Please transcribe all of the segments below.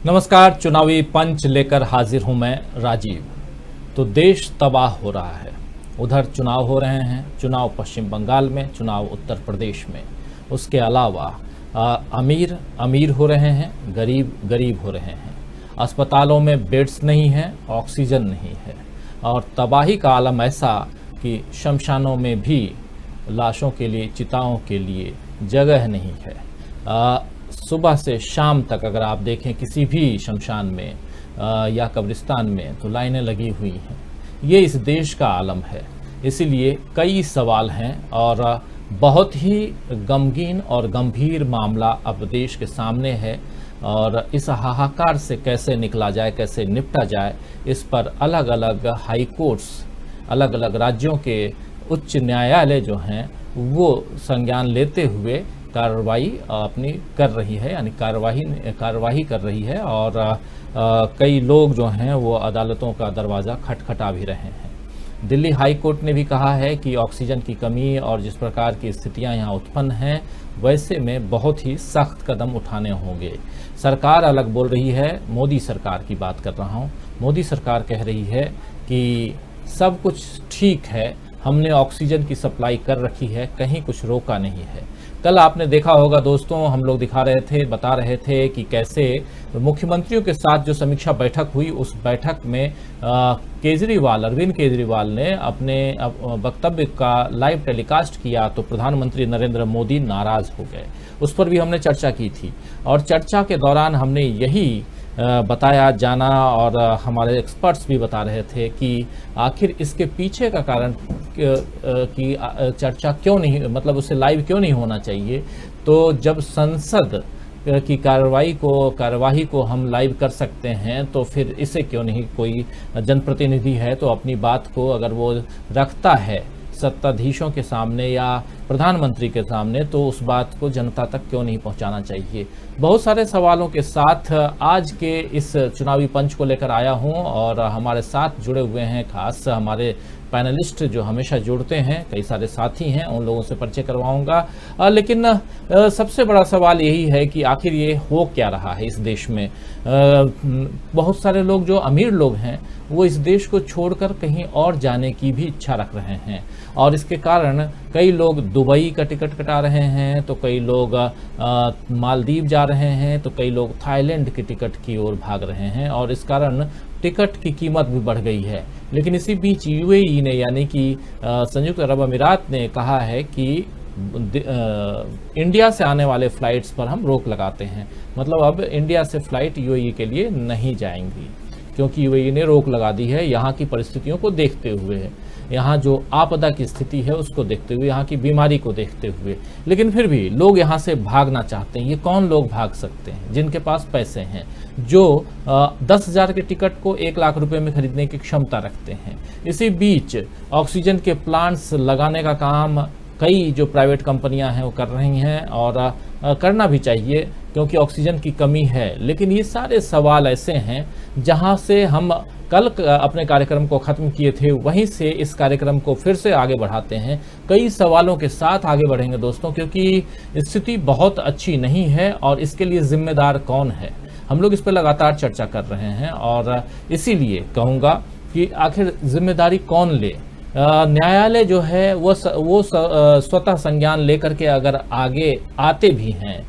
नमस्कार। चुनावी पंच लेकर हाजिर हूं मैं राजीव। तो देश तबाह हो रहा है। उधर चुनाव हो रहे हैं, चुनाव पश्चिम बंगाल में, चुनाव उत्तर प्रदेश में। उसके अलावा अमीर अमीर हो रहे हैं, गरीब गरीब हो रहे हैं। अस्पतालों में बेड्स नहीं है, ऑक्सीजन नहीं है, और तबाही का आलम ऐसा कि शमशानों में भी लाशों के लिए, चिताओं के लिए जगह नहीं है। सुबह से शाम तक अगर आप देखें किसी भी शमशान में या कब्रिस्तान में तो लाइनें लगी हुई हैं। ये इस देश का आलम है। इसीलिए कई सवाल हैं और बहुत ही गमगीन और गंभीर मामला अब देश के सामने है, और इस हाहाकार से कैसे निकला जाए, कैसे निपटा जाए, इस पर अलग अलग हाई कोर्ट्स, अलग अलग राज्यों के उच्च न्यायालय जो हैं वो संज्ञान लेते हुए कार्रवाई अपनी कर रही है, यानी कार्यवाही कर रही है। और कई लोग जो हैं वो अदालतों का दरवाज़ा खटखटा भी रहे हैं। दिल्ली हाई कोर्ट ने भी कहा है कि ऑक्सीजन की कमी और जिस प्रकार की स्थितियां यहाँ उत्पन्न हैं, वैसे में बहुत ही सख्त कदम उठाने होंगे। सरकार अलग बोल रही है, मोदी सरकार की बात कर रहा हूँ। मोदी सरकार कह रही है कि सब कुछ ठीक है, हमने ऑक्सीजन की सप्लाई कर रखी है, कहीं कुछ रोका नहीं है। कल आपने देखा होगा दोस्तों, हम लोग बता रहे थे कि कैसे मुख्यमंत्रियों के साथ जो समीक्षा बैठक हुई, उस बैठक में अरविंद केजरीवाल ने अपने वक्तव्य का लाइव टेलीकास्ट किया तो प्रधानमंत्री नरेंद्र मोदी नाराज हो गए। उस पर भी हमने चर्चा की थी, और चर्चा के दौरान हमने यही बताया जाना, और हमारे एक्सपर्ट्स भी बता रहे थे कि आखिर इसके पीछे का कारण कि चर्चा क्यों नहीं, मतलब उसे लाइव क्यों नहीं होना चाहिए। तो जब संसद की कार्यवाही को हम लाइव कर सकते हैं, तो फिर इसे क्यों नहीं, कोई जनप्रतिनिधि है तो अपनी बात को अगर वो रखता है सत्ताधीशों के सामने या प्रधानमंत्री के सामने, तो उस बात को जनता तक क्यों नहीं पहुंचाना चाहिए। बहुत सारे सवालों के साथ आज के इस चुनावी पंच को लेकर आया हूं, और हमारे साथ जुड़े हुए हैं खास हमारे पैनलिस्ट जो हमेशा जुड़ते हैं, कई सारे साथी हैं, उन लोगों से परिचय करवाऊंगा। लेकिन सबसे बड़ा सवाल यही है कि आखिर ये हो क्या रहा है इस देश में। बहुत सारे लोग जो अमीर लोग हैं वो इस देश को छोड़कर कहीं और जाने की भी इच्छा रख रहे हैं, और इसके कारण कई लोग दुबई का टिकट कटा रहे हैं, तो कई लोग मालदीव जा रहे हैं, तो कई लोग थाईलैंड की टिकट की ओर भाग रहे हैं, और इस कारण टिकट की कीमत भी बढ़ गई है। लेकिन इसी बीच यूएई ने, यानी कि संयुक्त अरब अमीरात ने कहा है कि इंडिया से आने वाले फ्लाइट्स पर हम रोक लगाते हैं। मतलब अब इंडिया से फ्लाइट यूएई के लिए नहीं जाएंगी, क्योंकि यूएई ने रोक लगा दी है यहाँ की परिस्थितियों को देखते हुए, यहाँ जो आपदा की स्थिति है उसको देखते हुए, यहाँ की बीमारी को देखते हुए। लेकिन फिर भी लोग यहाँ से भागना चाहते हैं। ये कौन लोग भाग सकते हैं? जिनके पास पैसे हैं, जो 10,000 के टिकट को 1 लाख रुपए में खरीदने की क्षमता रखते हैं। इसी बीच ऑक्सीजन के प्लांट्स लगाने का काम कई जो प्राइवेट कंपनियां हैं वो कर रही हैं, और करना भी चाहिए क्योंकि ऑक्सीजन की कमी है। लेकिन ये सारे सवाल ऐसे हैं जहां से हम कल अपने कार्यक्रम को ख़त्म किए थे, वहीं से इस कार्यक्रम को फिर से आगे बढ़ाते हैं। कई सवालों के साथ आगे बढ़ेंगे दोस्तों, क्योंकि स्थिति बहुत अच्छी नहीं है, और इसके लिए जिम्मेदार कौन है, हम लोग इस पर लगातार चर्चा कर रहे हैं। और इसीलिए कहूँगा कि आखिर जिम्मेदारी कौन ले। न्यायालय जो है वो स्वतः संज्ञान लेकर के अगर आगे आते भी हैं,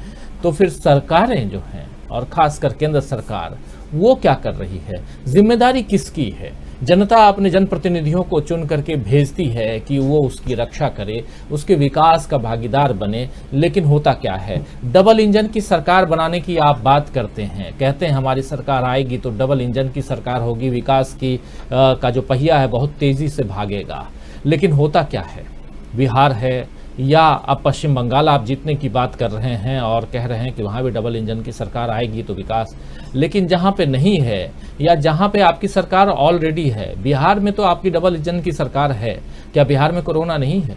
तो फिर सरकारें जो हैं, और खासकर केंद्र सरकार, वो क्या कर रही है? जिम्मेदारी किसकी है? जनता अपने जनप्रतिनिधियों को चुन करके भेजती है कि वो उसकी रक्षा करे, उसके विकास का भागीदार बने। लेकिन होता क्या है? डबल इंजन की सरकार बनाने की आप बात करते हैं, कहते हैं हमारी सरकार आएगी तो डबल इंजन की सरकार होगी, विकास की का जो पहिया है बहुत तेजी से भागेगा। लेकिन होता क्या है? बिहार है या अब पश्चिम बंगाल आप जीतने की बात कर रहे हैं और कह रहे हैं कि वहाँ भी डबल इंजन की सरकार आएगी तो विकास। लेकिन जहाँ पे नहीं है, या जहाँ पे आपकी सरकार ऑलरेडी है, बिहार में तो आपकी डबल इंजन की सरकार है, क्या बिहार में कोरोना नहीं है?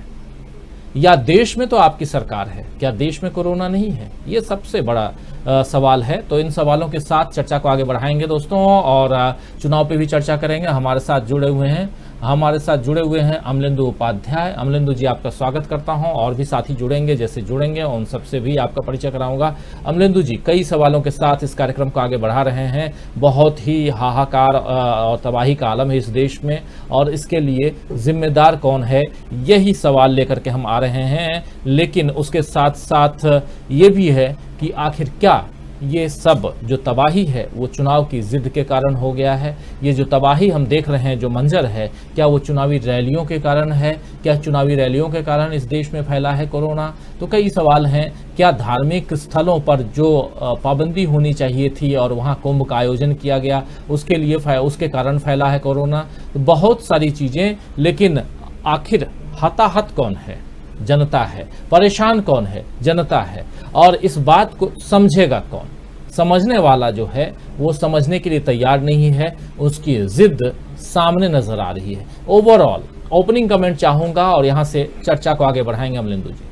या देश में तो आपकी सरकार है, क्या देश में कोरोना नहीं है? ये सबसे बड़ा सवाल है। तो इन सवालों के साथ चर्चा को आगे बढ़ाएंगे दोस्तों, और चुनाव पे भी चर्चा करेंगे। हमारे साथ जुड़े हुए हैं हमारे साथ जुड़े हुए हैं अमलेंदु उपाध्याय। अमलेंदु जी, आपका स्वागत करता हूं। और भी साथी जुड़ेंगे, जैसे जुड़ेंगे उन सबसे भी आपका परिचय कराऊंगा। अमलेंदु जी, कई सवालों के साथ इस कार्यक्रम को आगे बढ़ा रहे हैं। बहुत ही हाहाकार और तबाही का आलम है इस देश में, और इसके लिए जिम्मेदार कौन है, यही सवाल लेकर के हम आ रहे हैं। लेकिन उसके साथ साथ ये भी है कि आखिर क्या ये सब जो तबाही है वो चुनाव की जिद के कारण हो गया है? ये जो तबाही हम देख रहे हैं, जो मंजर है, क्या वो चुनावी रैलियों के कारण है? क्या चुनावी रैलियों के कारण इस देश में फैला है कोरोना? तो कई सवाल हैं। क्या धार्मिक स्थलों पर जो पाबंदी होनी चाहिए थी और वहाँ कुंभ का आयोजन किया गया, उसके कारण फैला है कोरोना? तो बहुत सारी चीज़ें। लेकिन आखिर हताहत कौन है? जनता है। परेशान कौन है? जनता है। और इस बात को समझेगा कौन? समझने वाला जो है वो समझने के लिए तैयार नहीं है, उसकी जिद सामने नजर आ रही है। ओवरऑल ओपनिंग कमेंट चाहूंगा और यहां से चर्चा को आगे बढ़ाएंगे अमलेंदु जी।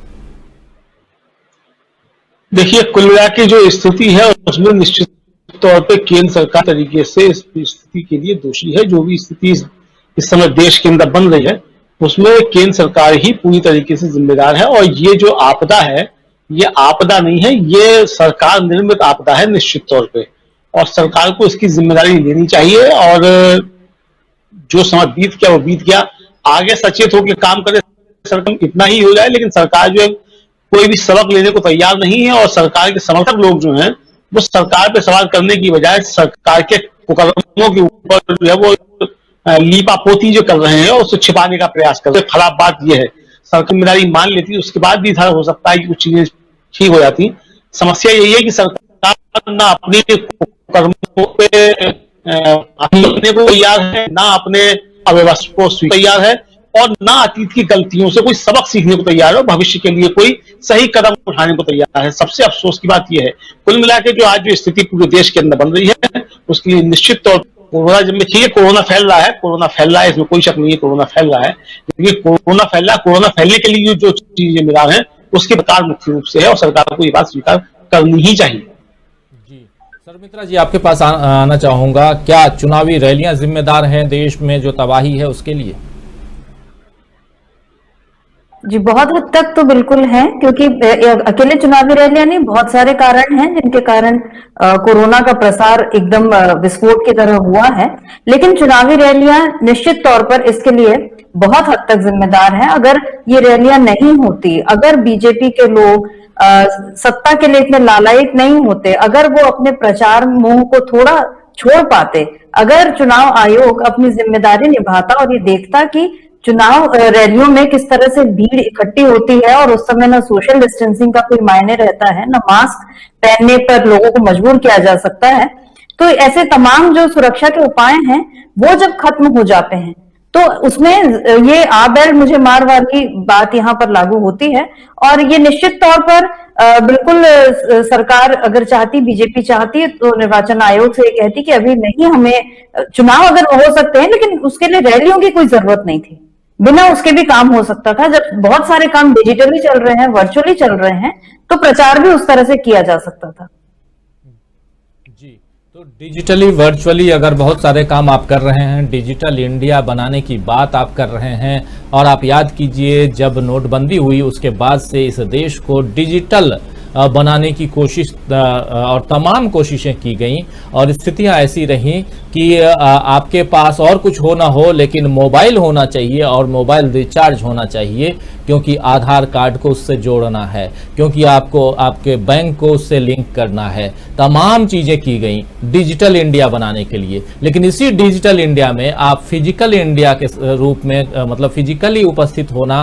देखिए, कुल मिला के जो स्थिति है उसमें निश्चित तौर पे केंद्र सरकार तरीके से इस स्थिति के लिए दोषी है। जो भी स्थिति इस समय देश के अंदर बन रही है उसमें केंद्र सरकार ही पूरी तरीके से जिम्मेदार है। और ये जो आपदा है, ये आपदा नहीं है, ये सरकार निर्मित आपदा है निश्चित तौर पे। और सरकार को इसकी जिम्मेदारी लेनी चाहिए। और जो समय बीत गया वो बीत गया, आगे सचेत होकर काम करे सरकार, इतना ही हो जाए। लेकिन सरकार जो है कोई भी सबक लेने को तैयार नहीं है। और सरकार के समर्थक लोग जो हैं वो सरकार पे सवाल करने की बजाय सरकार के कुकर्मों के ऊपर जो है वो लीपापोती जो कर रहे हैं और उसको छिपाने का प्रयास कर रहे हैं। खराब बात यह है, सरकार जिम्मेदारी मान लेती है उसके बाद भी था हो सकता है कि कुछ चीजें ठीक हो जाती। समस्या यही है कि सरकार ना अपने कर्मों पे अपने को तैयार है, ना अपने अव्यवस्था को तैयार है, और ना अतीत की गलतियों से कोई सबक सीखने को तैयार है, भविष्य के लिए कोई सही कदम उठाने को तैयार है। सबसे अफसोस की बात यह है, कुल मिला के जो आज जो स्थिति पूरे देश के अंदर बन रही है उसके लिए निश्चित तौर कोरोना, जब ठीक है कोरोना फैल रहा है, इसमें कोई शक नहीं है, कोरोना फैल रहा है। लेकिन कोरोना फैल रहा है, कोरोना फैलने के लिए जो चीज जिम्मेदार है उसके प्रकार मुख्य रूप से है, और सरकार को ये बात स्वीकार करनी ही चाहिए। जी सर्मित्रा जी, आपके पास आना चाहूंगा। क्या चुनावी रैलियां जिम्मेदार हैं देश में जो तबाही है उसके लिए? जी, बहुत हद तक तो बिल्कुल है, क्योंकि अकेले चुनावी रैलियां नहीं, बहुत सारे कारण हैं जिनके कारण कोरोना का प्रसार एकदम विस्फोट की तरह हुआ है। लेकिन चुनावी रैलियां निश्चित तौर पर इसके लिए बहुत हद तक जिम्मेदार हैं। अगर ये रैलियां नहीं होती, अगर बीजेपी के लोग सत्ता के लिए इतने लालायित नहीं होते, अगर वो अपने प्रचार मोह को थोड़ा छोड़ पाते, अगर चुनाव आयोग अपनी जिम्मेदारी निभाता और ये देखता कि चुनाव रैलियों में किस तरह से भीड़ इकट्ठी होती है और उस समय ना सोशल डिस्टेंसिंग का कोई मायने रहता है, ना मास्क पहनने पर लोगों को मजबूर किया जा सकता है, तो ऐसे तमाम जो सुरक्षा के उपाय हैं वो जब खत्म हो जाते हैं तो उसमें ये आ बैल मुझे मार वाली बात यहाँ पर लागू होती है। और ये निश्चित तौर पर बिल्कुल सरकार अगर चाहती, बीजेपी चाहती तो निर्वाचन आयोग से ये कहती कि अभी नहीं, हमें चुनाव अगर हो सकते हैं लेकिन उसके लिए रैलियों की कोई जरूरत नहीं थी, बिना उसके भी काम हो सकता था। जब बहुत सारे काम डिजिटली चल रहे हैं, वर्चुअली चल रहे हैं, तो प्रचार भी उस तरह से किया जा सकता था। जी, तो डिजिटली वर्चुअली अगर बहुत सारे काम आप कर रहे हैं, डिजिटल इंडिया बनाने की बात आप कर रहे हैं, और आप याद कीजिए जब नोटबंदी हुई उसके बाद से इस देश को डिजिटल बनाने की कोशिश और तमाम कोशिशें की गई, और स्थितियां ऐसी रहीं कि आपके पास और कुछ हो ना हो लेकिन मोबाइल होना चाहिए और मोबाइल रिचार्ज होना चाहिए, क्योंकि आधार कार्ड को उससे जोड़ना है, क्योंकि आपको आपके बैंक को उससे लिंक करना है। तमाम चीजें की गई डिजिटल इंडिया बनाने के लिए। लेकिन इसी डिजिटल इंडिया में आप फिजिकल इंडिया के रूप में मतलब फिजिकली उपस्थित होना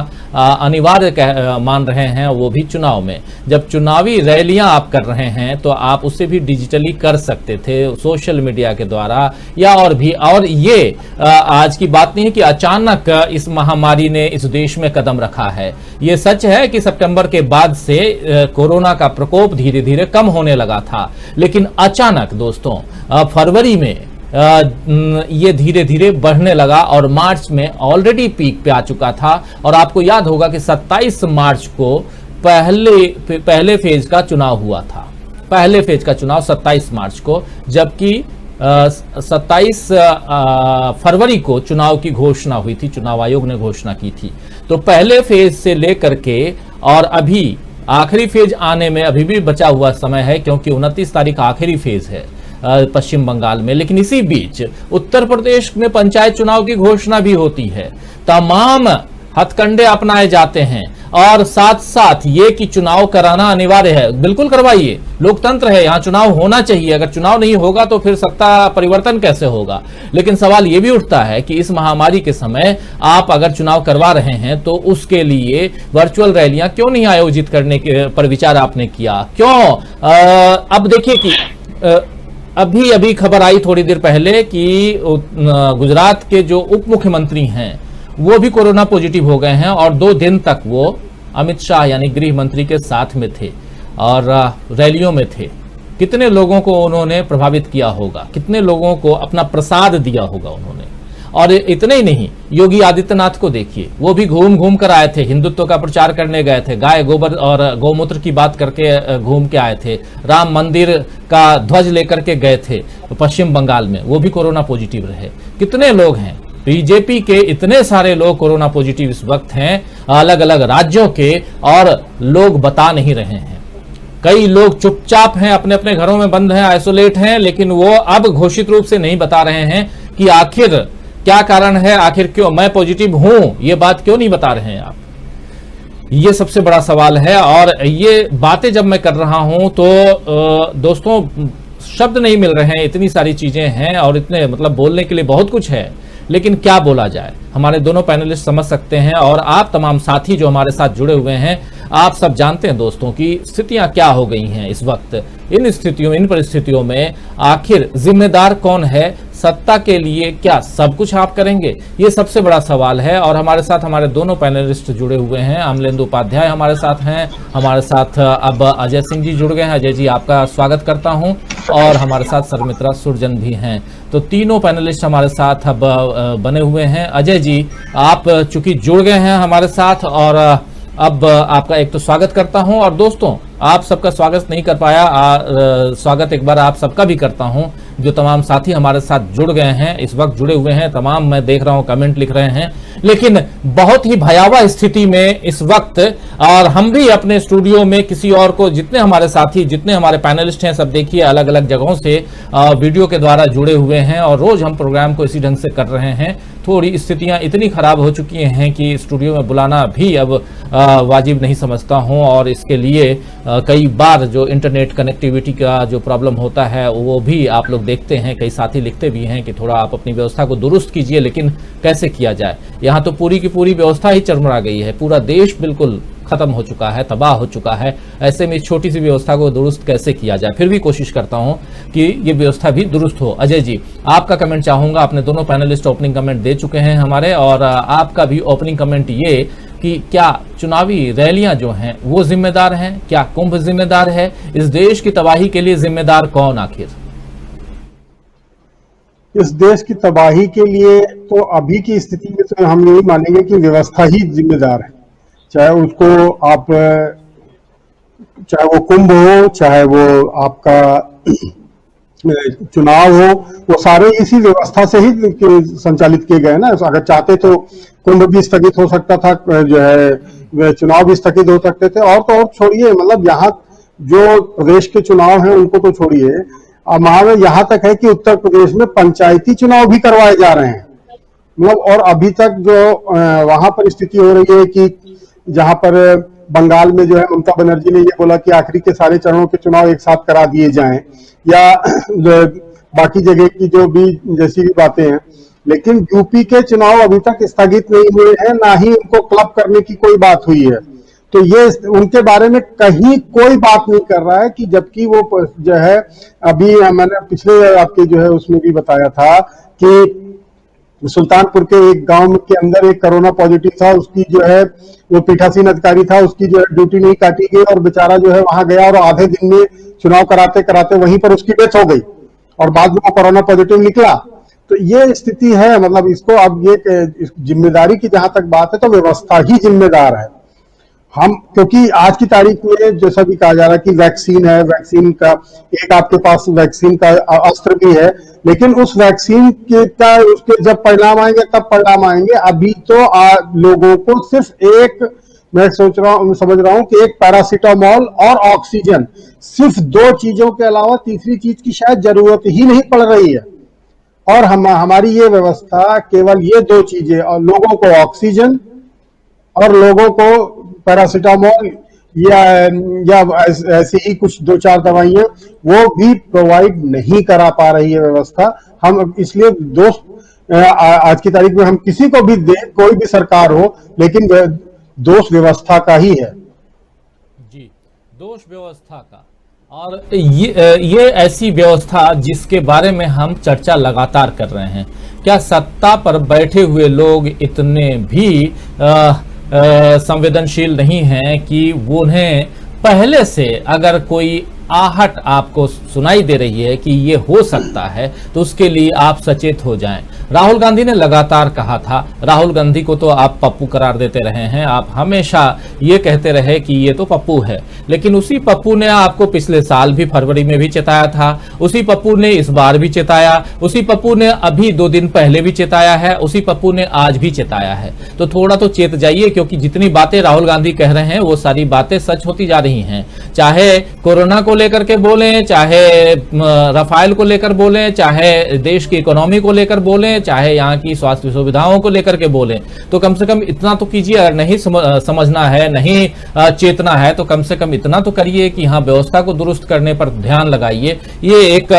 अनिवार्य मान रहे हैं, वो भी चुनाव में। जब चुनावी रैलियां आप कर रहे हैं तो आप उसे भी डिजिटली कर सकते थे, सोशल मीडिया के द्वारा या और भी। और ये आज की बात नहीं है कि अचानक इस महामारी ने इस देश में कदम रखा है। ये सच है कि सितंबर के बाद से कोरोना का प्रकोप धीरे धीरे कम होने लगा था, लेकिन अचानक दोस्तों फरवरी में ये धीरे धीरे बढ़ने लगा और मार्च में ऑलरेडी पीक पे आ चुका था। और आपको याद होगा कि 27 मार्च को पहले फेज का चुनाव हुआ था, पहले फेज का चुनाव 27 मार्च को, जबकि 27 फरवरी को चुनाव की घोषणा हुई थी, चुनाव आयोग ने घोषणा की थी। तो पहले फेज से लेकर के और अभी आखिरी फेज आने में अभी भी बचा हुआ समय है, क्योंकि 29 तारीख आखिरी फेज है पश्चिम बंगाल में। लेकिन इसी बीच उत्तर प्रदेश में पंचायत चुनाव की घोषणा भी होती है, तमाम हथकंडे अपनाए जाते हैं और साथ साथ ये कि चुनाव कराना अनिवार्य है। बिल्कुल करवाइए, लोकतंत्र है, यहाँ चुनाव होना चाहिए। अगर चुनाव नहीं होगा तो फिर सत्ता परिवर्तन कैसे होगा। लेकिन सवाल ये भी उठता है कि इस महामारी के समय आप अगर चुनाव करवा रहे हैं तो उसके लिए वर्चुअल रैलियां क्यों नहीं आयोजित करने के पर विचार आपने किया, क्यों? अब देखिए कि अभी अभी खबर आई थोड़ी देर पहले कि गुजरात के जो उप मुख्यमंत्री हैं वो भी कोरोना पॉजिटिव हो गए हैं और 2 दिन तक वो अमित शाह यानी गृह मंत्री के साथ में थे और रैलियों में थे। कितने लोगों को उन्होंने प्रभावित किया होगा, कितने लोगों को अपना प्रसाद दिया होगा उन्होंने। और इतने ही नहीं, योगी आदित्यनाथ को देखिए, वो भी घूम घूम कर आए थे, हिंदुत्व का प्रचार करने गए थे, गाय गोबर और गौमूत्र की बात करके घूम के आए थे, राम मंदिर का ध्वज लेकर के गए थे पश्चिम बंगाल में, वो भी कोरोना पॉजिटिव रहे। कितने लोग हैं बीजेपी के, इतने सारे लोग कोरोना पॉजिटिव इस वक्त हैं अलग अलग राज्यों के, और लोग बता नहीं रहे हैं। कई लोग चुपचाप हैं, अपने अपने घरों में बंद हैं, आइसोलेट हैं, लेकिन वो अब घोषित रूप से नहीं बता रहे हैं कि आखिर क्या कारण है, आखिर क्यों मैं पॉजिटिव हूं, ये बात क्यों नहीं बता रहे हैं आप। ये सबसे बड़ा सवाल है। और ये बातें जब मैं कर रहा हूं तो दोस्तों शब्द नहीं मिल रहे हैं, इतनी सारी चीजें हैं और इतने मतलब बोलने के लिए बहुत कुछ है, लेकिन क्या बोला जाए। हमारे दोनों पैनलिस्ट समझ सकते हैं और आप तमाम साथी जो हमारे साथ जुड़े हुए हैं, आप सब जानते हैं दोस्तों कि स्थितियां क्या हो गई हैं इस वक्त। इन स्थितियों में, इन परिस्थितियों में आखिर जिम्मेदार कौन है? सत्ता के लिए क्या सब कुछ आप करेंगे? ये सबसे बड़ा सवाल है। और हमारे साथ हमारे दोनों पैनलिस्ट जुड़े हुए हैं। अमलेंदु उपाध्याय हमारे साथ हैं, हमारे साथ अब अजय सिंह जी जुड़ गए हैं। अजय जी, आपका स्वागत करता हूं। और हमारे साथ सरमित्रा सुरजन भी हैं। तो तीनों पैनलिस्ट हमारे साथ अब बने हुए हैं। अजय जी, आप चूंकि जुड़ गए हैं हमारे साथ, और अब आपका एक तो स्वागत करता हूं, और दोस्तों आप सबका स्वागत नहीं कर पाया, स्वागत एक बार आप सबका भी करता हूं जो तमाम साथी हमारे साथ जुड़ गए हैं, इस वक्त जुड़े हुए हैं। तमाम मैं देख रहा हूं कमेंट लिख रहे हैं, लेकिन बहुत ही भयावह स्थिति में इस वक्त, और हम भी अपने स्टूडियो में किसी और को, जितने हमारे साथी, जितने हमारे पैनलिस्ट हैं, सब देखिए अलग अलग जगहों से वीडियो के द्वारा जुड़े हुए हैं और रोज हम प्रोग्राम को इसी ढंग से कर रहे हैं। थोड़ी स्थितियां इतनी खराब हो चुकी हैं कि स्टूडियो में बुलाना भी अब वाजिब नहीं समझता हूं, और इसके लिए कई बार जो इंटरनेट कनेक्टिविटी का जो प्रॉब्लम होता है वो भी आप लोग देखते हैं। कई साथी लिखते भी हैं कि थोड़ा आप अपनी व्यवस्था को दुरुस्त कीजिए, लेकिन कैसे किया जाए। यहाँ तो पूरी की पूरी व्यवस्था ही चरमरा गई है, पूरा देश बिल्कुल खत्म हो चुका है, तबाह हो चुका है। ऐसे में छोटी सी व्यवस्था को दुरुस्त कैसे किया जाए? फिर भी कोशिश करता हूं कि ये व्यवस्था भी दुरुस्त हो। अजय जी, आपका कमेंट चाहूंगा। आपने दोनों पैनलिस्ट ओपनिंग कमेंट दे चुके हैं हमारे, और आपका भी ओपनिंग कमेंट ये कि क्या चुनावी रैलियां जो हैं वो जिम्मेदार हैं? क्या कुंभ जिम्मेदार है? इस देश की तबाही के लिए जिम्मेदार कौन आखिर? इस देश की तबाही के लिए तो अभी की स्थिति में तो हम यही मानेंगे कि व्यवस्था ही जिम्मेदार है। चाहे उसको आप, चाहे वो कुंभ हो, चाहे वो आपका चुनाव हो, वो सारे इसी व्यवस्था से ही संचालित किए गए ना। अगर चाहते तो कुंभ भी स्थगित हो सकता था, जो है चुनाव भी स्थगित हो सकते थे। और तो और छोड़िए, मतलब यहाँ जो प्रदेश के चुनाव हैं उनको तो छोड़िए, हमारे यहाँ तक है कि उत्तर प्रदेश में पंचायती चुनाव भी करवाए जा रहे हैं। मतलब और अभी तक जो वहां पर स्थिति हो रही है कि जहां पर बंगाल में जो है ममता बनर्जी ने ये बोला कि आखिरी के सारे चरणों के चुनाव एक साथ करा दिए जाएं, या बाकी जगह की जो भी जैसी भी बातें हैं। लेकिन यूपी के चुनाव अभी तक स्थगित नहीं हुए हैं, ना ही उनको क्लब करने की कोई बात हुई है। तो ये उनके बारे में कहीं कोई बात नहीं कर रहा है, कि जबकि वो जो है अभी मैंने पिछले आपके जो है उसमें भी बताया था कि सुल्तानपुर के एक गांव के अंदर एक कोरोना पॉजिटिव था, उसकी जो है वो पीठासीन अधिकारी था, उसकी जो है ड्यूटी नहीं काटी गई और बेचारा जो है वहां गया और आधे दिन में चुनाव कराते कराते वहीं पर उसकी डेथ हो गई और बाद में कोरोना पॉजिटिव निकला। तो ये स्थिति है। मतलब इसको अब ये जिम्मेदारी की जहां तक बात है तो व्यवस्था ही जिम्मेदार है। हम, क्योंकि आज की तारीख में जैसा भी कहा जा रहा है कि वैक्सीन है, वैक्सीन का एक आपके पास वैक्सीन का अस्त्र भी है, लेकिन उस वैक्सीन का उसके जब परिणाम आएंगे तब परिणाम आएंगे। अभी तो लोगों को सिर्फ एक, मैं समझ रहा हूं कि एक पैरासीटामोल और ऑक्सीजन, सिर्फ दो चीजों के अलावा तीसरी चीज की शायद जरूरत ही नहीं पड़ रही है। और हमारी ये व्यवस्था केवल ये दो चीजें, और लोगों को ऑक्सीजन और लोगों को पैरासीटामोल या ऐसी ही कुछ 2-4 दवाइयां, वो भी प्रोवाइड नहीं करा पा रही है व्यवस्था। हम इसलिए दोस्त, आज की तारीख में हम किसी को भी दे, कोई भी सरकार हो, लेकिन दोष व्यवस्था का ही है। जी, दोष व्यवस्था का। और ये ऐसी व्यवस्था जिसके बारे में हम चर्चा लगातार कर रहे हैं। क्या सत्ता पर बैठे हुए लोग इतने भी संवेदनशील नहीं हैं कि वो उन्हें पहले से अगर कोई आहट आपको सुनाई दे रही है कि ये हो सकता है तो उसके लिए आप सचेत हो जाएं। राहुल गांधी ने लगातार कहा था, राहुल गांधी को तो आप पप्पू करार देते रहे हैं, आप हमेशा ये कहते रहे कि ये तो पप्पू है, लेकिन उसी पप्पू ने आपको पिछले साल भी फरवरी में भी चेताया था, उसी पप्पू ने इस बार भी चेताया, उसी पप्पू ने अभी 2 दिन पहले भी चेताया है, उसी पप्पू ने आज भी चेताया है। तो थोड़ा तो चेत जाइए, क्योंकि जितनी बातें राहुल गांधी कह रहे हैं वो सारी बातें सच होती जा रही हैं। चाहे कोरोना को लेकर के बोलें, चाहे रफाल को लेकर बोलें, चाहे देश की इकोनॉमी को लेकर बोलें, चाहे यहाँ की स्वास्थ्य सुविधाओं को लेकर के बोलें, तो कम से कम इतना तो कीजिए। अगर नहीं समझना है, नहीं चेतना है, तो कम से कम इतना तो करिए कि हाँ, व्यवस्था को दुरुस्त करने पर ध्यान लगाइए। ये एक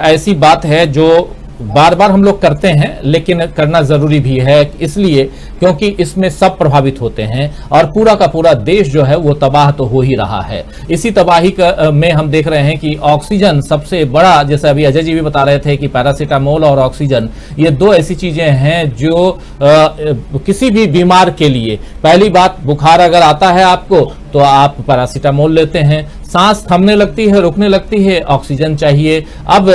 ऐसी बात है जो बार बार हम लोग करते हैं, लेकिन करना जरूरी भी है, इसलिए क्योंकि इसमें सब प्रभावित होते हैं और पूरा का पूरा देश जो है वो तबाह तो हो ही रहा है। इसी तबाही में हम देख रहे हैं कि ऑक्सीजन सबसे बड़ा, जैसे अभी अजय जी भी बता रहे थे कि पैरासीटामोल और ऑक्सीजन, ये 2 ऐसी चीजें हैं जो किसी भी बीमार के लिए, पहली बात, बुखार अगर आता है आपको तो आप पैरासीटामोल लेते हैं, सांस थमने लगती है, रुकने लगती है, ऑक्सीजन चाहिए। अब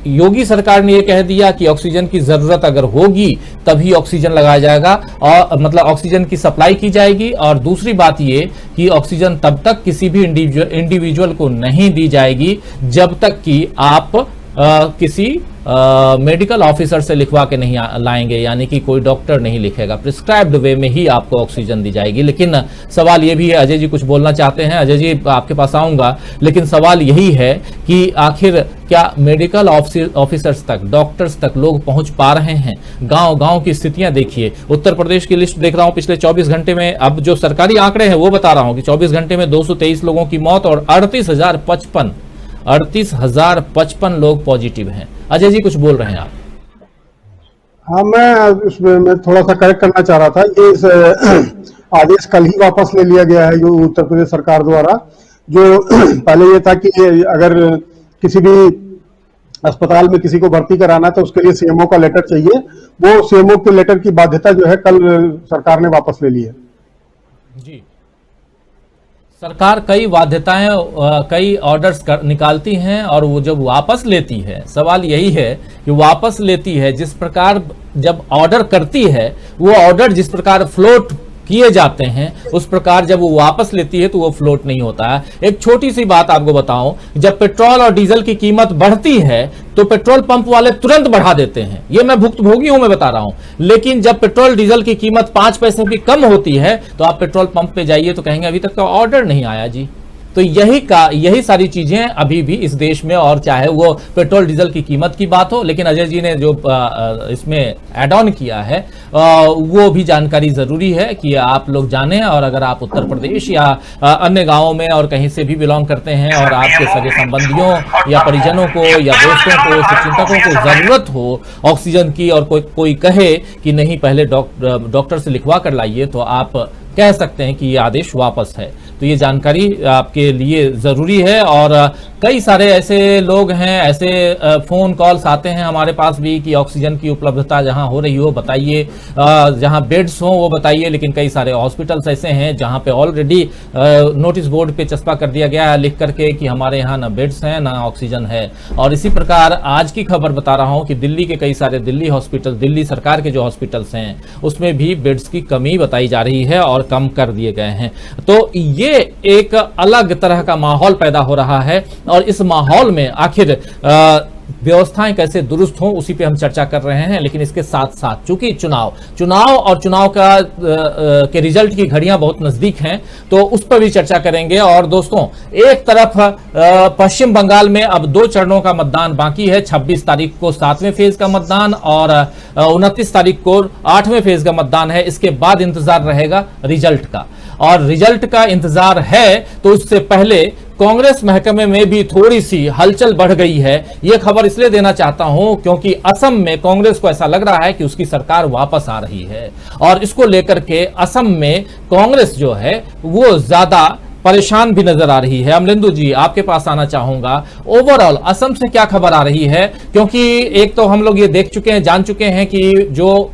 योगी सरकार ने यह कह दिया कि ऑक्सीजन की जरूरत अगर होगी तभी ऑक्सीजन लगाया जाएगा, और मतलब ऑक्सीजन की सप्लाई की जाएगी। और दूसरी बात ये कि ऑक्सीजन तब तक किसी भी इंडिविजुअल को नहीं दी जाएगी जब तक कि आप किसी मेडिकल ऑफिसर से लिखवा के नहीं लाएंगे, यानी कि कोई डॉक्टर नहीं लिखेगा, प्रिस्क्राइब्ड वे में ही आपको ऑक्सीजन दी जाएगी। लेकिन सवाल ये भी है, अजय जी कुछ बोलना चाहते हैं, अजय जी आपके पास आऊंगा, लेकिन सवाल यही है कि आखिर क्या मेडिकल ऑफिसर्स तक, डॉक्टर्स तक लोग पहुंच पा रहे हैं? गांव की स्थितियां देखिए। उत्तर प्रदेश की लिस्ट देख रहा हूं पिछले 24 घंटे में, अब जो सरकारी आंकड़े हैं वो बता रहा हूं कि 24 घंटे में 223 लोगों की मौत और 38,055 लोग पॉजिटिव हैं। अजय जी कुछ बोल रहे हैं आप? हाँ, मैं थोड़ा सा करेक्ट करना चाह रहा था। ये आदेश कल ही वापस ले लिया गया है जो उत्तर प्रदेश सरकार द्वारा। जो पहले ये था कि अगर किसी भी अस्पताल में किसी को भर्ती कराना है तो उसके लिए सीएमओ का लेटर चाहिए, वो सीएमओ के लेटर की बाध्यता जो है कल सरकार ने वापस ले ली है। जी, सरकार कई बाध्यताएं, कई ऑर्डर्स निकालती हैं और वो जब वापस लेती है, सवाल यही है कि वापस लेती है जिस प्रकार जब ऑर्डर करती है, वो ऑर्डर जिस प्रकार फ्लोट किए जाते हैं उस प्रकार जब वो वापस लेती है तो वो फ्लोट नहीं होता है। एक छोटी सी बात आपको बताऊं, जब पेट्रोल और डीजल की कीमत बढ़ती है तो पेट्रोल पंप वाले तुरंत बढ़ा देते हैं, ये मैं भुक्तभोगी हूं, मैं बता रहा हूं। लेकिन जब पेट्रोल डीजल की कीमत 5 पैसे भी कम होती है तो आप पेट्रोल पंप पे जाइए तो कहेंगे अभी तक का ऑर्डर नहीं आया जी। तो यही सारी चीजें अभी भी इस देश में, और चाहे वो पेट्रोल डीजल की कीमत की बात हो, लेकिन अजय जी ने जो इसमें ऐड ऑन किया है वो भी जानकारी जरूरी है कि आप लोग जानें। और अगर आप उत्तर प्रदेश या अन्य गांवों में और कहीं से भी बिलोंग करते हैं और आपके सगे संबंधियों या परिजनों को या दोस्तों को, शिक्षकों को जरूरत हो ऑक्सीजन की और कोई कहे कि नहीं पहले डॉक्टर से लिखवा कर लाइए, तो आप कह सकते हैं कि ये आदेश वापस है। तो ये जानकारी आपके लिए जरूरी है और कई सारे ऐसे लोग हैं, ऐसे फोन कॉल्स आते हैं हमारे पास भी कि ऑक्सीजन की उपलब्धता जहां हो रही हो बताइए, जहां बेड्स हो वो बताइए, लेकिन कई सारे हॉस्पिटल्स ऐसे हैं जहां पे ऑलरेडी नोटिस बोर्ड पे चस्पा कर दिया गया है लिख करके कि हमारे यहाँ ना बेड्स हैं ना ऑक्सीजन है। और इसी प्रकार आज की खबर बता रहा हूं कि दिल्ली के कई सारे दिल्ली सरकार के जो हॉस्पिटल्स हैं उसमें भी बेड्स की कमी बताई जा रही है और कम कर दिए गए हैं। तो ये एक अलग तरह का माहौल पैदा हो रहा है और इस माहौल में आखिर व्यवस्थाएं कैसे दुरुस्त हों उसी पे हम चर्चा कर रहे हैं। लेकिन इसके साथ साथ चूंकि चुनाव और चुनाव का के रिजल्ट की घड़ियां बहुत नजदीक हैं तो उस पर भी चर्चा करेंगे। और दोस्तों, एक तरफ पश्चिम बंगाल में अब 2 चरणों का मतदान बाकी है। 26 तारीख को 7वें फेज का मतदान और 29 तारीख को 8वें फेज का मतदान है। इसके बाद इंतजार रहेगा रिजल्ट का, और रिजल्ट का इंतजार है तो उससे पहले कांग्रेस महकमे में भी थोड़ी सी हलचल बढ़ गई है। यह खबर इसलिए देना चाहता हूं क्योंकि असम में कांग्रेस को ऐसा लग रहा है कि उसकी सरकार वापस आ रही है और इसको लेकर के असम में कांग्रेस जो है वो ज्यादा परेशान भी नजर आ रही है। अमलेंदु जी, आपके पास आना चाहूंगा, ओवरऑल असम से क्या खबर आ रही है? क्योंकि एक तो हम लोग ये देख चुके हैं, जान चुके हैं कि जो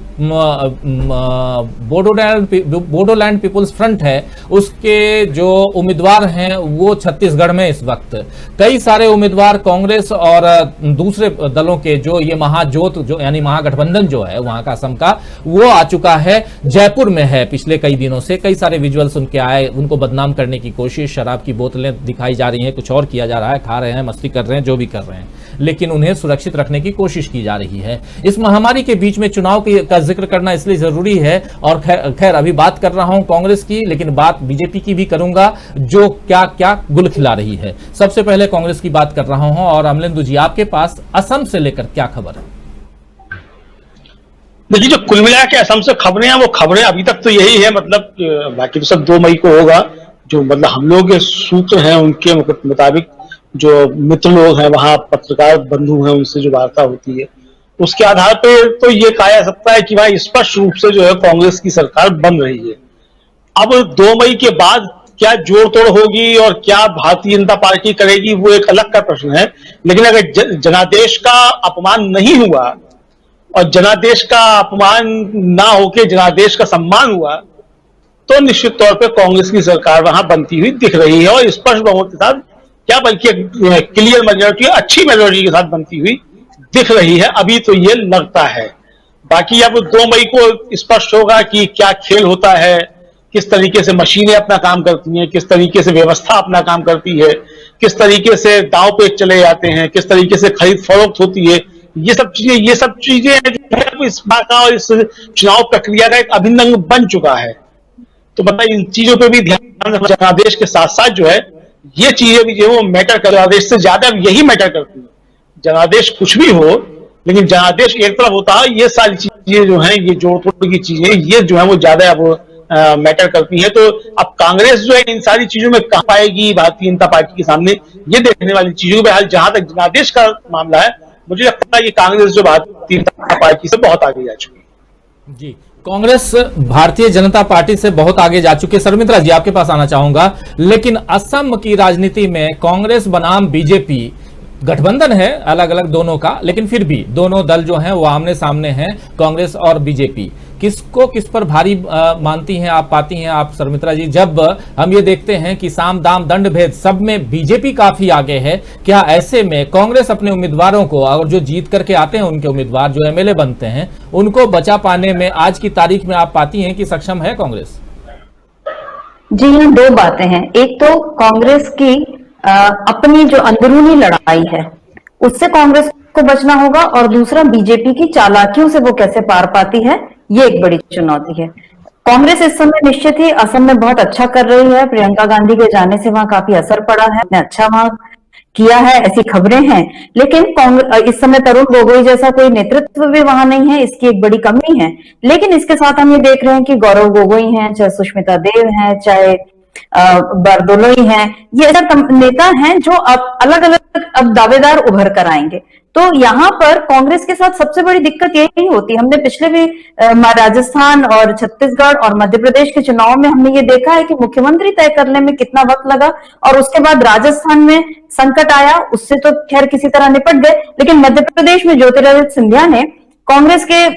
बोडोलैंड पीपुल्स फ्रंट है उसके जो उम्मीदवार हैं वो छत्तीसगढ़ में इस वक्त कई सारे उम्मीदवार कांग्रेस और दूसरे दलों के जो ये महाजोत जो यानी महागठबंधन जो है वहां का असम का वो आ चुका है, जयपुर में है। पिछले कई दिनों से कई सारे विजुअल्स उनके आए, उनको बदनाम करने की कोशिश, शराब की बोतलें दिखाई जा रही हैं, कुछ और किया जा रहा है, खा रहे हैं, मस्ती कर रहे हैं, जो भी कर रहे हैं, लेकिन उन्हें सुरक्षित रखने की कोशिश की जा रही है। इस महामारी के बीच में चुनाव का जिक्र करना इसलिए जरूरी है। और खैर अभी बात कर रहा हूं कांग्रेस की, लेकिन बात बीजेपी की भी करूंगा जो क्या क्या गुल खिला रही है। सबसे पहले कांग्रेस की बात कर रहा हूं और अमलेंदु जी, आपके पास असम से लेकर क्या खबर है? देखिए, जो कुल मिला के असम से खबरें हैं वो खबरें अभी तक तो यही है, मतलब बाकी तो सब 2 मई को होगा। जो मतलब हम लोग के सूत्र हैं उनके मुताबिक जो मित्र लोग हैं वहां, पत्रकार बंधु हैं, उनसे जो वार्ता होती है उसके आधार पर तो ये कहा जा सकता है कि वहां स्पष्ट रूप से जो है कांग्रेस की सरकार बन रही है। अब 2 मई के बाद क्या जोड़ तोड़ होगी और क्या भारतीय जनता पार्टी करेगी वो एक अलग का प्रश्न है। लेकिन अगर जनादेश का अपमान नहीं हुआ और जनादेश का अपमान ना होके जनादेश का सम्मान हुआ तो निश्चित तौर पर कांग्रेस की सरकार वहां बनती हुई दिख रही है और स्पष्ट बहुमत के साथ, क्या बल्कि क्लियर मेजोरिटी, अच्छी मेजोरिटी के साथ बनती हुई दिख रही है। अभी तो ये लगता है, बाकी अब 2 मई को स्पष्ट होगा कि क्या खेल होता है, किस तरीके से मशीनें अपना काम करती हैं, किस तरीके से व्यवस्था अपना काम करती है, किस तरीके से दांव पे चले जाते हैं, किस तरीके से खरीद फरोख्त होती है। ये सब चीजें जो है इस बात का और इस चुनाव प्रक्रिया का एक अभिन्न अंग बन चुका है। तो मतलब इन चीजों पे भी ध्यान रखना, जनादेश के साथ साथ जो है ये चीजें भी जो है वो मैटर कर, जनादेश से ज्यादा यही मैटर करती है। जनादेश कुछ भी हो, लेकिन जनादेश एक तरफ होता है, ये सारी चीजें जो हैं, ये जोड़ तोड़ की चीजें, ये जो है वो ज्यादा अब मैटर करती है। तो अब कांग्रेस जो है इन सारी चीजों में कहां पाएगी भारतीय जनता पार्टी के सामने, ये देखने वाली चीजों में। जहां तक जनादेश का मामला है, मुझे लगता है कि कांग्रेस जो भारतीय जनता पार्टी से बहुत आगे जा चुकी है। जी, कांग्रेस भारतीय जनता पार्टी से बहुत आगे जा चुकी है। शर्मित्रा जी, आपके पास आना चाहूंगा, लेकिन असम की राजनीति में कांग्रेस बनाम बीजेपी गठबंधन है अलग अलग दोनों का, लेकिन फिर भी दोनों दल जो हैं वो आमने सामने हैं, कांग्रेस और बीजेपी। किसको किस पर भारी मानती हैं आप, पाती हैं आप शर्मित्रा जी, जब हम ये देखते हैं कि साम दाम दंड भेद सब में बीजेपी काफी आगे है? क्या ऐसे में कांग्रेस अपने उम्मीदवारों को, और जो जीत करके आते हैं उनके उम्मीदवार जो एमएलए बनते हैं, उनको बचा पाने में आज की तारीख में आप पाती हैं कि सक्षम है कांग्रेस? जी हाँ, 2 बातें हैं। एक तो कांग्रेस की अपनी जो अंदरूनी लड़ाई है उससे कांग्रेस को बचना होगा, और दूसरा बीजेपी की चालाकियों से वो कैसे पार पाती है, ये एक बड़ी चुनौती है। कांग्रेस इस समय निश्चित ही असम में बहुत अच्छा कर रही है। प्रियंका गांधी के जाने से वहां काफी असर पड़ा है, ने अच्छा वहां किया है, ऐसी खबरें हैं। लेकिन इस समय तरुण गोगोई जैसा कोई नेतृत्व भी वहां नहीं है, इसकी एक बड़ी कमी है। लेकिन इसके साथ हम ये देख रहे हैं कि गौरव गोगोई हैं, चाहे सुष्मिता देव हैं, चाहे बरदोलोई हैं, ये ऐसा नेता हैं जो अब अलग अलग अब दावेदार उभर कर आएंगे। तो यहाँ पर कांग्रेस के साथ सबसे बड़ी दिक्कत यही होती है। हमने पिछले भी राजस्थान और छत्तीसगढ़ और मध्य प्रदेश के चुनाव में हमने ये देखा है कि मुख्यमंत्री तय करने में कितना वक्त लगा, और उसके बाद राजस्थान में संकट आया, उससे तो खैर किसी तरह निपट गए, लेकिन मध्य प्रदेश में ज्योतिरादित्य सिंधिया ने कांग्रेस के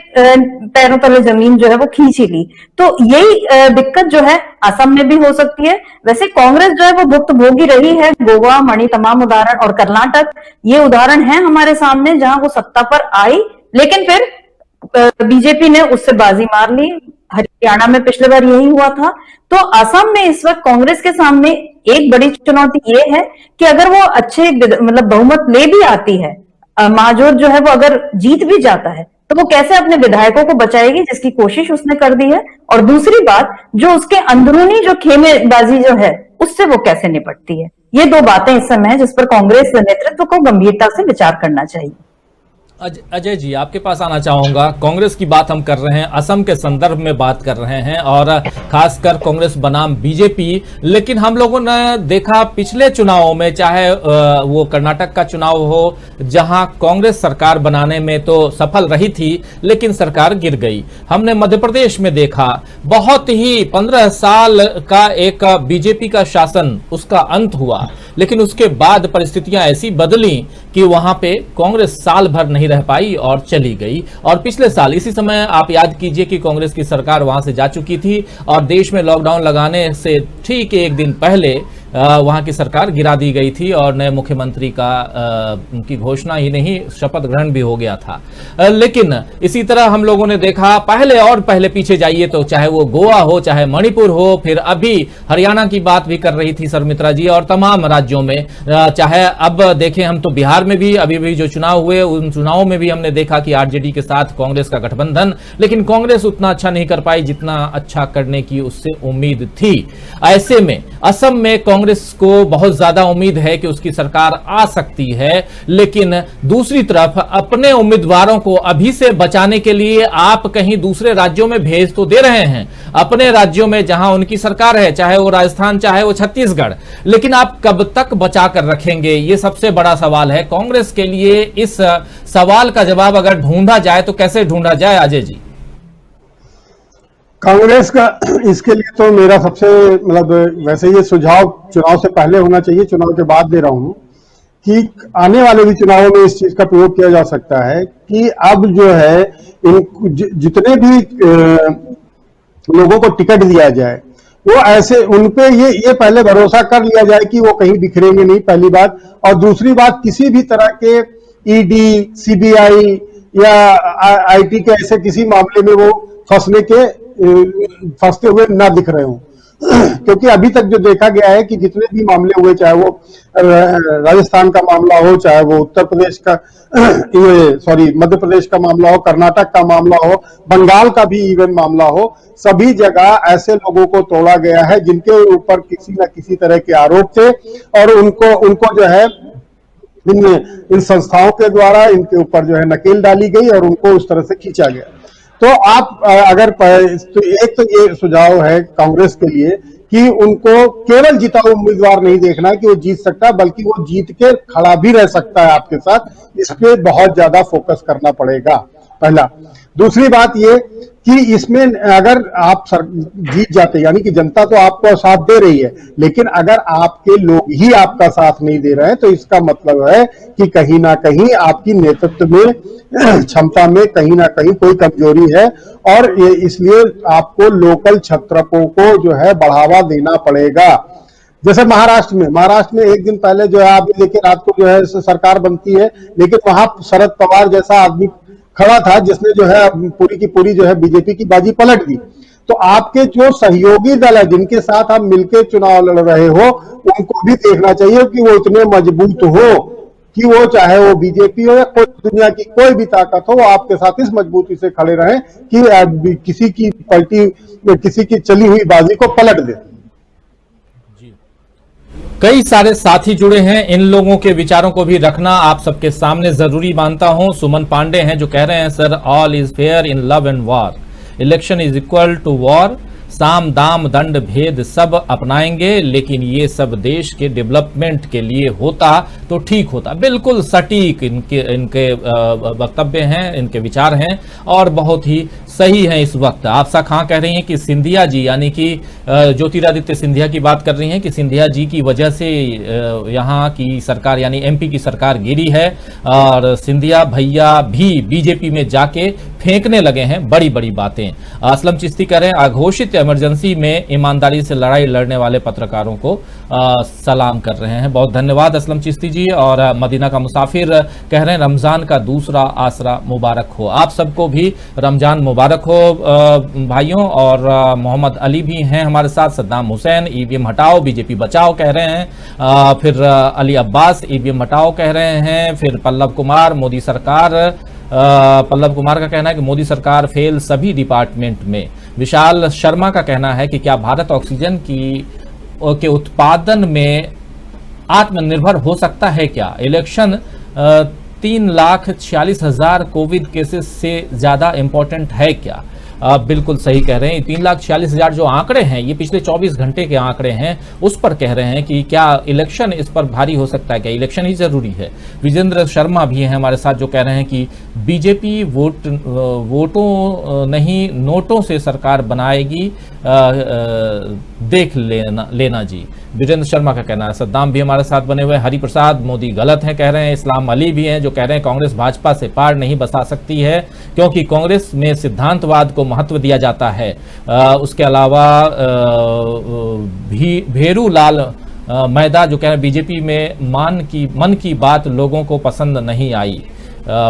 पैरों तले जमीन जो है वो खींच ही ली। तो यही दिक्कत जो है असम में भी हो सकती है। वैसे कांग्रेस जो है वो भुक्तभोगी रही है, गोवा, मणि तमाम उदाहरण, और कर्नाटक ये उदाहरण है हमारे सामने जहां वो सत्ता पर आई, लेकिन फिर बीजेपी ने उससे बाजी मार ली। हरियाणा में पिछले बार यही हुआ था। तो असम में इस वक्त कांग्रेस के सामने एक बड़ी चुनौती ये है कि अगर वो अच्छे मतलब बहुमत ले भी आती है, महाजोत जो है वो अगर जीत भी जाता है, तो वो कैसे अपने विधायकों को बचाएगी, जिसकी कोशिश उसने कर दी है। और दूसरी बात, जो उसके अंदरूनी जो खेमेबाजी जो है उससे वो कैसे निपटती है। ये दो बातें इस समय है जिस पर कांग्रेस नेतृत्व को गंभीरता से विचार करना चाहिए। अजय जी, आपके पास आना चाहूंगा। कांग्रेस की बात हम कर रहे हैं, असम के संदर्भ में बात कर रहे हैं, और खासकर कांग्रेस बनाम बीजेपी। लेकिन हम लोगों ने देखा पिछले चुनावों में, चाहे वो कर्नाटक का चुनाव हो जहां कांग्रेस सरकार बनाने में तो सफल रही थी, लेकिन सरकार गिर गई। हमने मध्य प्रदेश में देखा, बहुत ही 15 साल का एक बीजेपी का शासन, उसका अंत हुआ, लेकिन उसके बाद परिस्थितियां ऐसी बदली कि वहां पे कांग्रेस साल भर नहीं रह पाई और चली गई। और पिछले साल इसी समय आप याद कीजिए कि कांग्रेस की सरकार वहां से जा चुकी थी, और देश में लॉकडाउन लगाने से ठीक एक दिन पहले वहां की सरकार गिरा दी गई थी, और नए मुख्यमंत्री की घोषणा ही नहीं, शपथ ग्रहण भी हो गया था। लेकिन इसी तरह हम लोगों ने देखा, पहले पीछे जाइए तो चाहे वो गोवा हो, चाहे मणिपुर हो, फिर अभी हरियाणा की बात भी कर रही थी शर्मित्रा जी, और तमाम राज्यों में, चाहे अब देखें हम तो बिहार में भी अभी जो चुनाव हुए, उन चुनावों में भी हमने देखा कि आरजेडी के साथ कांग्रेस का गठबंधन, लेकिन कांग्रेस उतना अच्छा नहीं कर पाई जितना अच्छा करने की उससे उम्मीद थी। ऐसे में असम में कांग्रेस को बहुत ज्यादा उम्मीद है कि उसकी सरकार आ सकती है, लेकिन दूसरी तरफ अपने उम्मीदवारों को अभी से बचाने के लिए आप कहीं दूसरे राज्यों में भेज तो दे रहे हैं, अपने राज्यों में जहां उनकी सरकार है, चाहे वो राजस्थान, चाहे वो छत्तीसगढ़, लेकिन आप कब तक बचा कर रखेंगे, ये सबसे बड़ा सवाल है कांग्रेस के लिए। इस सवाल का जवाब अगर ढूंढा जाए तो कैसे ढूंढा जाए अजय जी? कांग्रेस का इसके लिए तो मेरा सबसे वैसे ये सुझाव चुनाव से पहले होना चाहिए, चुनाव के बाद दे रहा हूं कि आने वाले भी चुनावों में इस चीज का प्रयोग किया जा सकता है कि अब जो है जितने भी लोगों को टिकट दिया जाए, वो ऐसे उनपे ये पहले भरोसा कर लिया जाए कि वो कहीं बिखरेंगे नहीं, पहली बात। और दूसरी बात, किसी भी तरह के ईडी, सीबीआई या आईटी के ऐसे किसी मामले में वो फंसते हुए ना दिख रहे हो क्योंकि अभी तक जो देखा गया है कि जितने भी मामले हुए, चाहे वो राजस्थान का मामला हो, चाहे वो उत्तर प्रदेश का मध्य प्रदेश का मामला हो, कर्नाटक का मामला हो, बंगाल का भी इवन मामला हो, सभी जगह ऐसे लोगों को तोड़ा गया है जिनके ऊपर किसी न किसी तरह के आरोप थे, और उनको जो है इन संस्थाओं के द्वारा इनके ऊपर जो है नकेल डाली गई और उनको उस तरह से खींचा गया। तो आप अगर एक तो ये सुझाव है कांग्रेस के लिए कि उनको केवल जीता हुआ उम्मीदवार नहीं देखना है कि वो जीत सकता है, बल्कि वो जीत के खड़ा भी रह सकता है आपके साथ, इस पे बहुत ज्यादा फोकस करना पड़ेगा, पहला। दूसरी बात ये कि इसमें अगर आप जीत जाते, यानी कि जनता तो आपको साथ दे रही है, लेकिन अगर आपके लोग ही आपका साथ नहीं दे रहे हैं, तो इसका मतलब है कि कहीं ना कहीं आपकी नेतृत्व में, क्षमता में कहीं ना कहीं कोई कमजोरी है, और इसलिए आपको लोकल छत्रपों को जो है बढ़ावा देना पड़ेगा। जैसे महाराष्ट्र में एक दिन पहले जो है, आप देखिए रात को जो है सरकार बनती है, लेकिन वहां शरद पवार जैसा आदमी खड़ा था जिसने जो है पूरी की पूरी जो है बीजेपी की बाजी पलट दी। तो आपके जो सहयोगी दल है, जिनके साथ आप मिलकर चुनाव लड़ रहे हो, उनको भी देखना चाहिए कि वो इतने मजबूत हो कि वो, चाहे वो बीजेपी हो या कोई दुनिया की कोई भी ताकत हो, वो आपके साथ इस मजबूती से खड़े रहें कि किसी की पलटी, किसी की चली हुई बाजी को पलट दे। कई सारे साथी जुड़े हैं, इन लोगों के विचारों को भी रखना आप सबके सामने जरूरी मानता हूं। सुमन पांडे हैं जो कह रहे हैं, sir all is fair in love and war, election is equal to war, साम दाम दंड भेद सब अपनाएंगे, लेकिन ये सब देश के डेवलपमेंट के लिए होता तो ठीक होता। बिल्कुल सटीक इनके वक्तव्य हैं, इनके विचार हैं और बहुत ही सही हैं। इस वक्त आपसा खां कह रही हैं कि सिंधिया जी, यानी कि ज्योतिरादित्य सिंधिया की बात कर रही हैं कि सिंधिया जी की वजह से यहाँ की सरकार यानी एमपी की सरकार गिरी है और सिंधिया भैया भी बीजेपी में जाके फेंकने लगे हैं बड़ी बड़ी बातें। असलम चिश्ती कह रहे हैं अघोषित इमरजेंसी में ईमानदारी से लड़ाई लड़ने वाले पत्रकारों को सलाम कर रहे हैं। बहुत धन्यवाद असलम चिश्ती जी। और मदीना का मुसाफिर कह रहे हैं रमजान का दूसरा आसरा मुबारक हो। आप सबको भी रमजान मुबारक हो भाइयों। और मोहम्मद अली भी हैं हमारे साथ, सद्दाम हुसैन ईवीएम हटाओ बीजेपी बचाओ कह रहे हैं, फिर अली अब्बास ईवीएम हटाओ कह रहे हैं, फिर पल्लव कुमार मोदी सरकार, पल्लव कुमार का कहना है कि मोदी सरकार फेल सभी डिपार्टमेंट में। विशाल शर्मा का कहना है कि क्या भारत ऑक्सीजन के उत्पादन में आत्मनिर्भर हो सकता है क्या? इलेक्शन 3,46,000 कोविड केसेस से ज्यादा इंपॉर्टेंट है क्या? बिल्कुल सही कह रहे हैं। 3,46,000 जो आंकड़े हैं ये पिछले 24 घंटे के आंकड़े हैं, उस पर कह रहे हैं कि क्या इलेक्शन इस पर भारी हो सकता है, क्या इलेक्शन ही जरूरी है? विजेंद्र शर्मा भी हैं हमारे साथ जो कह रहे हैं कि बीजेपी वोटों नहीं नोटों से सरकार बनाएगी, देख लेना जी। वीरेंद्र शर्मा का कहना है। सद्दाम भी हमारे साथ बने हुए हैं। हरिप्रसाद मोदी गलत हैं कह रहे हैं। इस्लाम अली भी हैं जो कह रहे हैं कांग्रेस भाजपा से पार नहीं बसा सकती है क्योंकि कांग्रेस में सिद्धांतवाद को महत्व दिया जाता है। उसके अलावा भेरू लाल मैदा जो कह रहे हैं बीजेपी में मन की बात लोगों को पसंद नहीं आई।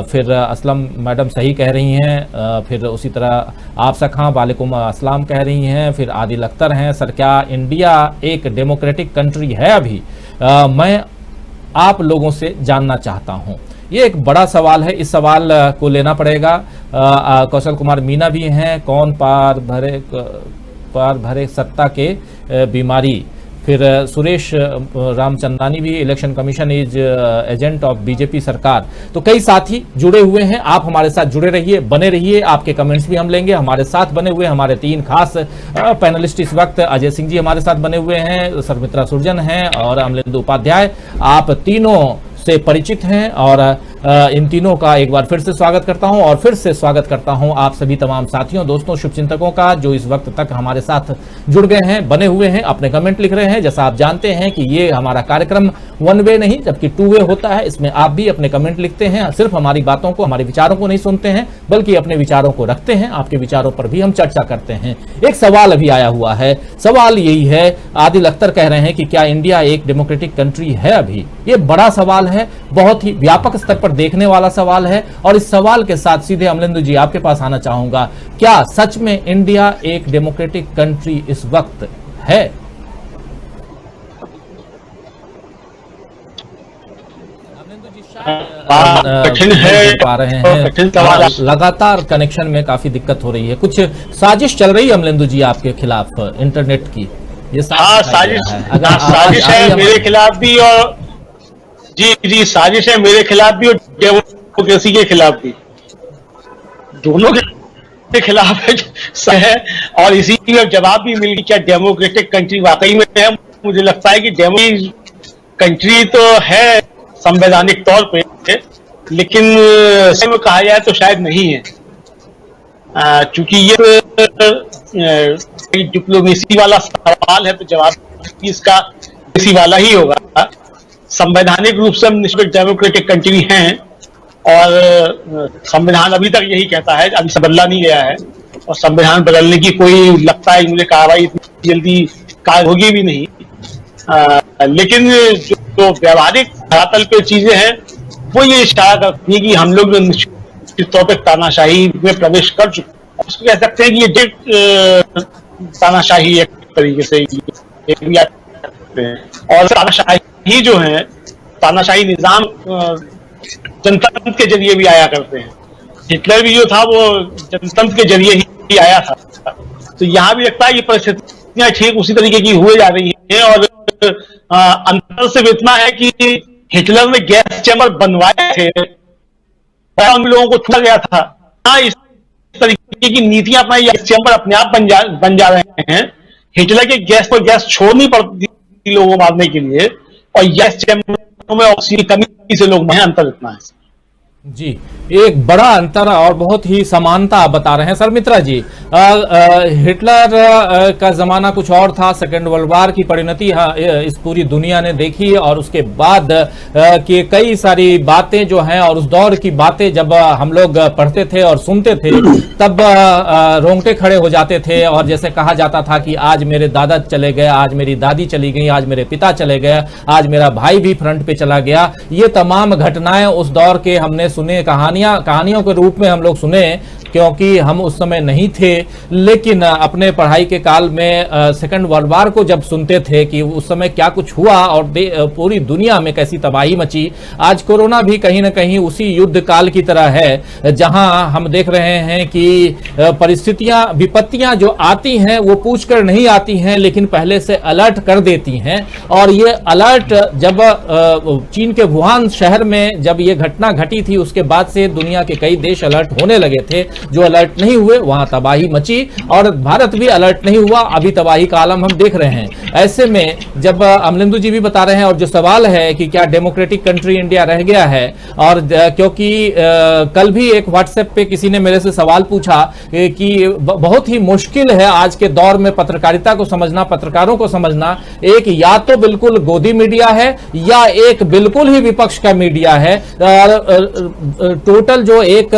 फिर असलम मैडम सही कह रही हैं। फिर उसी तरह आपसा खां वालेकुम अस्सलाम कह रही हैं। फिर आदिल अख्तर हैं। सर क्या इंडिया एक डेमोक्रेटिक कंट्री है अभी? मैं आप लोगों से जानना चाहता हूं। ये एक बड़ा सवाल है, इस सवाल को लेना पड़ेगा। कौशल कुमार मीना भी हैं। कौन पार भरे सत्ता के बीमारी। फिर सुरेश रामचंदानी भी election commission is agent of BJP सरकार। तो कई साथी जुड़े हुए हैं, आप हमारे साथ जुड़े रहिए, बने रहिए। आपके कमेंट्स भी हम लेंगे। हमारे साथ बने हुए हमारे 3 खास पैनलिस्ट इस वक्त अजय सिंह जी हमारे साथ बने हुए हैं, सरमित्रा सुरजन हैं और अमलेंदु उपाध्याय। आप तीनों से परिचित हैं और इन तीनों का एक बार फिर से स्वागत करता हूं और फिर से स्वागत करता हूं आप सभी तमाम साथियों, दोस्तों, शुभचिंतकों का जो इस वक्त तक हमारे साथ जुड़ गए हैं, बने हुए हैं, अपने कमेंट लिख रहे हैं। जैसा आप जानते हैं कि ये हमारा कार्यक्रम 1 वे नहीं जबकि 2 वे होता है। इसमें आप भी अपने कमेंट लिखते हैं, सिर्फ हमारी बातों को, हमारे विचारों को नहीं सुनते हैं बल्कि अपने विचारों को रखते हैं। आपके विचारों पर भी हम चर्चा करते हैं। एक सवाल अभी आया हुआ है, सवाल यही है, आदिल अख्तर कह रहे हैं कि क्या इंडिया एक डेमोक्रेटिक कंट्री है अभी? ये बड़ा सवाल है, बहुत ही व्यापक स्तर पर देखने वाला सवाल है। और इस सवाल के साथ सीधे अमलेंदु जी आपके पास आना चाहूंगा, क्या सच में इंडिया एक डेमोक्रेटिक कंट्री इस वक्त है? कठिन है, पा रहे हैं, लगातार कनेक्शन में काफी दिक्कत हो रही है। कुछ साजिश चल रही है अमलेंदु जी आपके खिलाफ इंटरनेट की? ये साजिश है मेरे खिलाफ भी और जी साजिश है मेरे खिलाफ भी और डेमोक्रेसी के खिलाफ भी, दोनों के खिलाफ है। और इसी का जवाब भी मिल गया, क्या डेमोक्रेटिक कंट्री वाकई में है? मुझे लगता है कि डेमोक्रेटिक कंट्री तो है संवैधानिक तौर पे, लेकिन सही में कहा जाए तो शायद नहीं है, चूंकि ये डिप्लोमेसी वाला सवाल है तो जवाब इसका डिप्लोमेसी वाला ही होगा। संवैधानिक रूप से हम निश्चित डेमोक्रेटिक कंट्री हैं और संविधान अभी तक यही कहता है, अभी से बदला नहीं गया है और संविधान बदलने की कोई लगता है मुझे कार्रवाई इतनी जल्दी कार्य होगी भी नहीं। लेकिन जो व्यावहारिक धरातल पे चीजें हैं वो ये इशारा करती है कि हम लोग निश्चित तौर पर तानाशाही में प्रवेश कर चुके हैं। उसको कह सकते हैं कि ये तानाशाही एक तरीके से और तानाशाही जो है, तानाशाही निजाम जनतंत्र के जरिए भी आया करते हैं। हिटलर भी जो था वो जनतंत्र के जरिए ही आया था। तो यहाँ भी लगता है ये परिस्थितियां ठीक उसी तरीके की हुए जा रही है। और अंतर सिर्फ इतना है कि हिटलर ने गैस चैम्बर बनवाए थे, उन लोगों को छूटा गया था। इस तरीके की नीतियां अपनाई, गैस चैम्बर अपने आप बन जा रहे हैं। हिटलर के गैस पर गैस छोड़नी पड़ती थी लोगों को मारने के लिए, और गैस चैम्बर में ऑक्सीजन की कमी से लोग अंतर इतना है। जी, एक बड़ा अंतर और बहुत ही समानता आप बता रहे हैं सर मित्रा जी। हिटलर का जमाना कुछ और था, सेकेंड वर्ल्ड वार की परिणति इस पूरी दुनिया ने देखी, और उसके बाद की कई सारी बातें जो हैं और उस दौर की बातें जब हम लोग पढ़ते थे और सुनते थे तब रोंगटे खड़े हो जाते थे। और जैसे कहा जाता था कि आज मेरे दादा चले गए, आज मेरी दादी चली गई, आज मेरे पिता चले गए, आज मेरा भाई भी फ्रंट पे चला गया। ये तमाम घटनाएं उस दौर के हमने सुने, कहानियों के रूप में हम लोग सुने, क्योंकि हम उस समय नहीं थे। लेकिन अपने पढ़ाई के काल में सेकंड वर्ल्ड वार को जब सुनते थे कि उस समय क्या कुछ हुआ और पूरी दुनिया में कैसी तबाही मची। आज कोरोना भी कहीं ना कहीं उसी युद्ध काल की तरह है, जहां हम देख रहे हैं कि परिस्थितियां, विपत्तियां जो आती हैं वो पूछकर नहीं आती हैं, लेकिन पहले से अलर्ट कर देती हैं। और ये अलर्ट जब चीन के वुहान शहर में जब ये घटना घटी थी, उसके बाद से दुनिया के कई देश अलर्ट होने लगे थे। जो अलर्ट नहीं हुए वहां तबाही मची, और भारत भी अलर्ट नहीं हुआ, अभी तबाही का आलम हम देख रहे हैं। ऐसे में जब अमलिंदु जी भी बता रहे हैं, और जो सवाल है कि क्या डेमोक्रेटिक कंट्री इंडिया रह गया है, और क्योंकि कल भी एक व्हाट्सएप पे किसी ने मेरे से सवाल पूछा कि बहुत ही मुश्किल है आज के दौर में पत्रकारिता को समझना, पत्रकारों को समझना। एक या तो बिल्कुल गोदी मीडिया है या एक बिल्कुल ही विपक्ष का मीडिया है। टोटल जो एक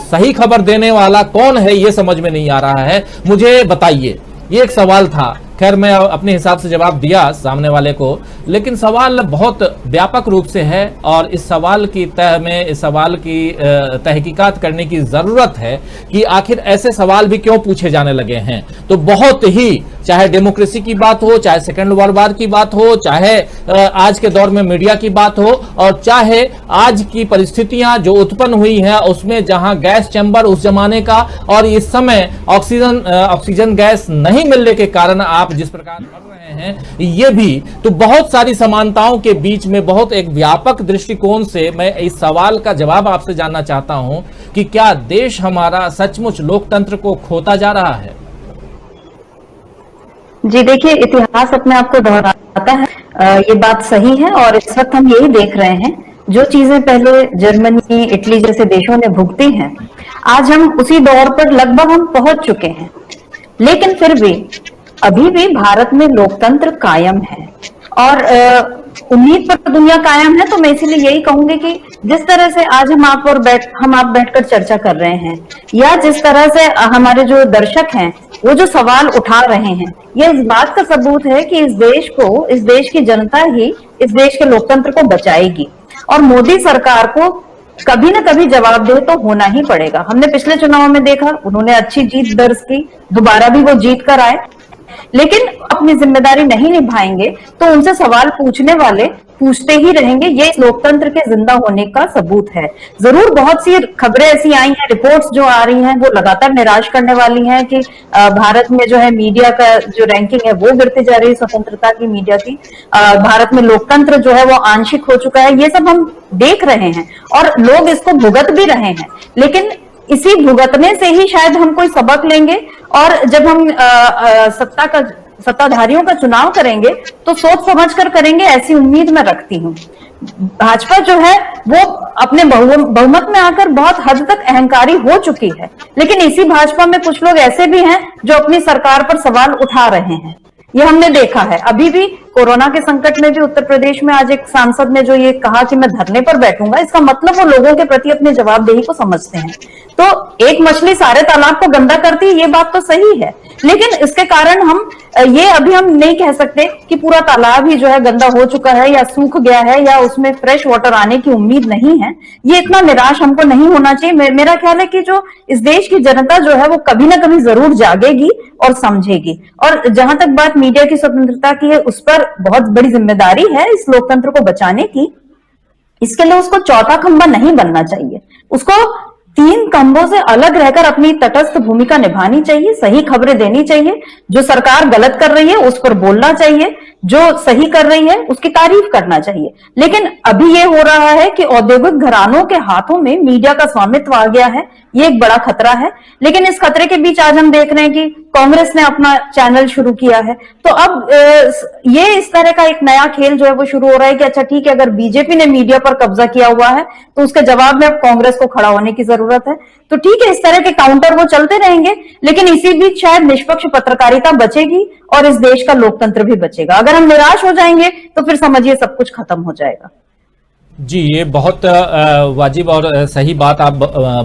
सही खबर देने वाला कौन है ये समझ में नहीं आ रहा है। मुझे बताइए, ये एक सवाल था। खैर मैं अपने हिसाब से जवाब दिया सामने वाले को, लेकिन सवाल बहुत व्यापक रूप से है, और इस सवाल की तह में, इस सवाल की तहकीकात करने की जरूरत है कि आखिर ऐसे सवाल भी क्यों पूछे जाने लगे हैं। तो बहुत ही, चाहे डेमोक्रेसी की बात हो, चाहे सेकेंड वर्ल्ड वार की बात हो, चाहे आज के दौर में मीडिया की बात हो, और चाहे आज की परिस्थितियां जो उत्पन्न हुई है उसमें जहां गैस चैम्बर उस जमाने का और इस समय ऑक्सीजन गैस नहीं मिलने के कारण आप जिस प्रकार कर रहे हैं, ये भी तो बहुत सारी समानताओं के बीच में बहुत एक व्यापक दृष्टिकोण से मैं इस सवाल का जवाब आपसे जानना चाहता हूं कि क्या देश हमारा सचमुच लोकतंत्र को खोता जा रहा है? जी देखिए, इतिहास अपने आप को दोहराता है, ये बात सही है, और इस वक्त हम यही देख रहे हैं। जो चीजें पहले जर्मनी, इटली जैसे देशों ने भुगती हैं, आज हम उसी दौर पर लगभग हम पहुंच चुके हैं। लेकिन फिर भी अभी भी भारत में लोकतंत्र कायम है, और उम्मीद पर दुनिया कायम है। तो मैं इसीलिए यही कहूंगी कि जिस तरह से आज हम आप बैठकर चर्चा कर रहे हैं, या जिस तरह से हमारे जो दर्शक हैं वो जो सवाल उठा रहे हैं, यह इस बात का सबूत है कि इस देश की जनता ही इस देश के लोकतंत्र को बचाएगी, और मोदी सरकार को कभी न कभी जवाबदेह तो होना ही पड़ेगा। हमने पिछले चुनाव में देखा, उन्होंने अच्छी जीत दर्ज की, दोबारा भी वो जीत कर आए, लेकिन अपनी जिम्मेदारी नहीं निभाएंगे तो उनसे सवाल पूछने वाले पूछते ही रहेंगे। ये इस लोकतंत्र के जिंदा होने का सबूत है। जरूर बहुत सी खबरें ऐसी आई हैं, रिपोर्ट्स जो आ रही हैं वो लगातार निराश करने वाली हैं कि भारत में जो है मीडिया का जो रैंकिंग है वो गिरती जा रही है, स्वतंत्रता की, मीडिया की। भारत में लोकतंत्र जो है वो आंशिक हो चुका है। ये सब हम देख रहे हैं और लोग इसको भुगत भी रहे हैं, लेकिन इसी भुगतने से ही शायद हम कोई सबक लेंगे, और जब हम सत्ताधारियों का चुनाव करेंगे तो सोच समझ कर करेंगे, ऐसी उम्मीद मैं रखती हूँ। भाजपा जो है वो अपने बहुमत में आकर बहुत हद तक अहंकारी हो चुकी है, लेकिन इसी भाजपा में कुछ लोग ऐसे भी हैं जो अपनी सरकार पर सवाल उठा रहे हैं। ये हमने देखा है। अभी भी कोरोना के संकट में भी उत्तर प्रदेश में आज एक सांसद ने जो ये कहा कि मैं धरने पर बैठूंगा, इसका मतलब वो लोगों के प्रति अपनी जवाबदेही को समझते हैं। तो एक मछली सारे तालाब को गंदा करती है, ये बात तो सही है, लेकिन इसके कारण हम ये अभी हम नहीं कह सकते कि पूरा तालाब ही जो है गंदा हो चुका है या सूख गया है या उसमें फ्रेश वाटर आने की उम्मीद नहीं है। ये इतना निराश हमको नहीं होना चाहिए। मेरा ख्याल है कि जो इस देश की जनता जो है वो कभी ना कभी जरूर जागेगी और समझेगी। और जहां तक बात मीडिया की स्वतंत्रता की है, उस पर बहुत बड़ी जिम्मेदारी है इस लोकतंत्र को बचाने की। इसके लिए उसको चौथा खंबा नहीं बनना चाहिए, उसको तीन खंभों से अलग रहकर अपनी तटस्थ भूमिका निभानी चाहिए, सही खबरें देनी चाहिए, जो सरकार गलत कर रही है उस पर बोलना चाहिए, जो सही कर रही है उसकी तारीफ करना चाहिए। लेकिन अभी ये हो रहा है कि औद्योगिक घरानों के हाथों में मीडिया का स्वामित्व आ गया है, ये एक बड़ा खतरा है। लेकिन इस खतरे के बीच आज हम देख रहे हैं कि कांग्रेस ने अपना चैनल शुरू किया है, तो अब ये इस तरह का एक नया खेल जो है वो शुरू हो रहा है कि अच्छा ठीक है, अगर बीजेपी ने मीडिया पर कब्जा किया हुआ है तो उसके जवाब में अब कांग्रेस को खड़ा होने की जरूरत है। तो ठीक है, इस तरह के काउंटर वो चलते रहेंगे, लेकिन इसी बीच शायद निष्पक्ष पत्रकारिता बचेगी और इस देश का लोकतंत्र भी बचेगा। अगर हम निराश हो जाएंगे तो फिर समझिए सब कुछ खत्म हो जाएगा। जी, ये बहुत वाजिब और सही बात आप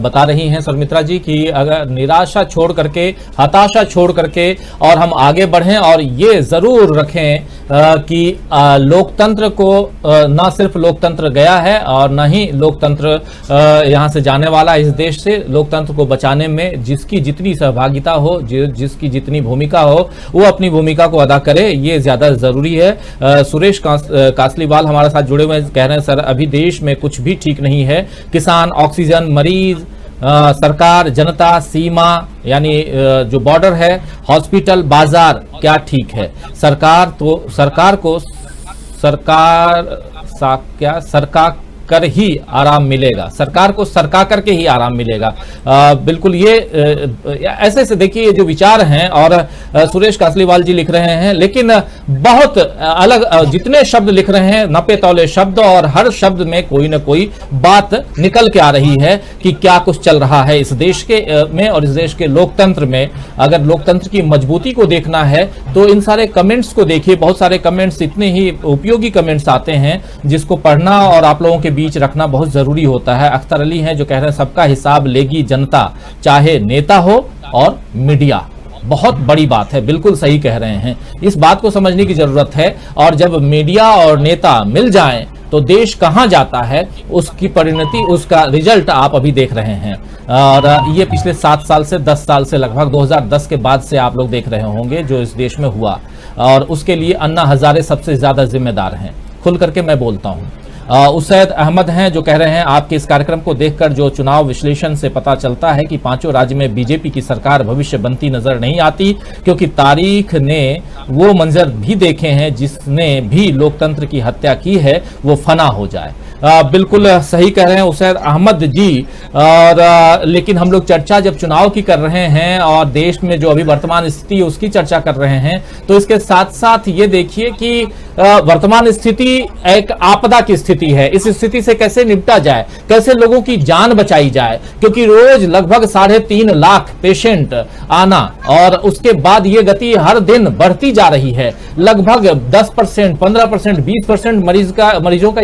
बता रही हैं शर्मित्रा जी कि अगर निराशा छोड़ करके, हताशा छोड़ करके और हम आगे बढ़ें और ये जरूर रखें कि लोकतंत्र को न सिर्फ लोकतंत्र गया है और न ही लोकतंत्र यहाँ से जाने वाला इस देश से। लोकतंत्र को बचाने में जिसकी जितनी सहभागिता हो, जिसकी जितनी भूमिका हो, वो अपनी भूमिका को अदा करे, ये ज्यादा जरूरी है। सुरेश कासलीवाल हमारे साथ जुड़े हुए कह रहे हैं, सर अभी देश में कुछ भी ठीक नहीं है। किसान, ऑक्सीजन, मरीज, सरकार, जनता, सीमा यानी जो बॉर्डर है, हॉस्पिटल, बाजार, क्या ठीक है? सरकार कर ही आराम मिलेगा, सरकार को सरका करके ही आराम मिलेगा। बिल्कुल ये ऐसे से देखिए ये जो विचार हैं, और सुरेश कासलीवाल जी लिख रहे हैं, लेकिन बहुत अलग जितने शब्द लिख रहे हैं, नपे तौले शब्द, और हर शब्द में कोई ना कोई बात निकल के आ रही है कि क्या कुछ चल रहा है इस देश के में और इस देश के लोकतंत्र में। अगर लोकतंत्र की मजबूती को देखना है तो इन सारे कमेंट्स को देखिए, बहुत सारे कमेंट्स, इतने ही उपयोगी कमेंट्स आते हैं जिसको पढ़ना और आप लोगों के बीच रखना बहुत जरूरी होता है। अख्तर अली हैं जो कह रहे हैं सबका हिसाब लेगी जनता, चाहे नेता हो और मीडिया। बहुत बड़ी बात है, बिल्कुल सही कह रहे हैं, इस बात को समझने की जरूरत है। और जब मीडिया और नेता मिल जाएं तो देश कहां जाता है, उसकी परिणति, उसका रिजल्ट आप अभी देख रहे हैं। और ये पिछले 7 साल से 10 साल से, लगभग 2010 के बाद से आप लोग देख रहे होंगे जो इस देश में हुआ, और उसके लिए अन्ना हजारे सबसे ज्यादा जिम्मेदार हैं। खुल करके मैं बोलता हूं। उसैद अहमद हैं जो कह रहे हैं आपके इस कार्यक्रम को देखकर जो चुनाव विश्लेषण से पता चलता है कि पांचों राज्य में बीजेपी की सरकार भविष्य बनती नजर नहीं आती, क्योंकि तारीख ने वो मंजर भी देखे हैं जिसने भी लोकतंत्र की हत्या की है वो फना हो जाए। बिल्कुल सही कह रहे हैं उसैद अहमद जी। और लेकिन हम लोग चर्चा जब चुनाव की कर रहे हैं और देश में जो अभी वर्तमान स्थिति है उसकी चर्चा कर रहे हैं, तो इसके साथ साथ ये देखिए कि वर्तमान स्थिति एक आपदा की स्थिति है। इस स्थिति से कैसे निपटा जाए, कैसे लोगों की जान बचाई जाए, क्योंकि रोज लगभग 3.5 लाख पेशेंट आना, और उसके बाद ये गति हर दिन बढ़ती जा रही है। लगभग 10%, 15%, 20% मरीजों का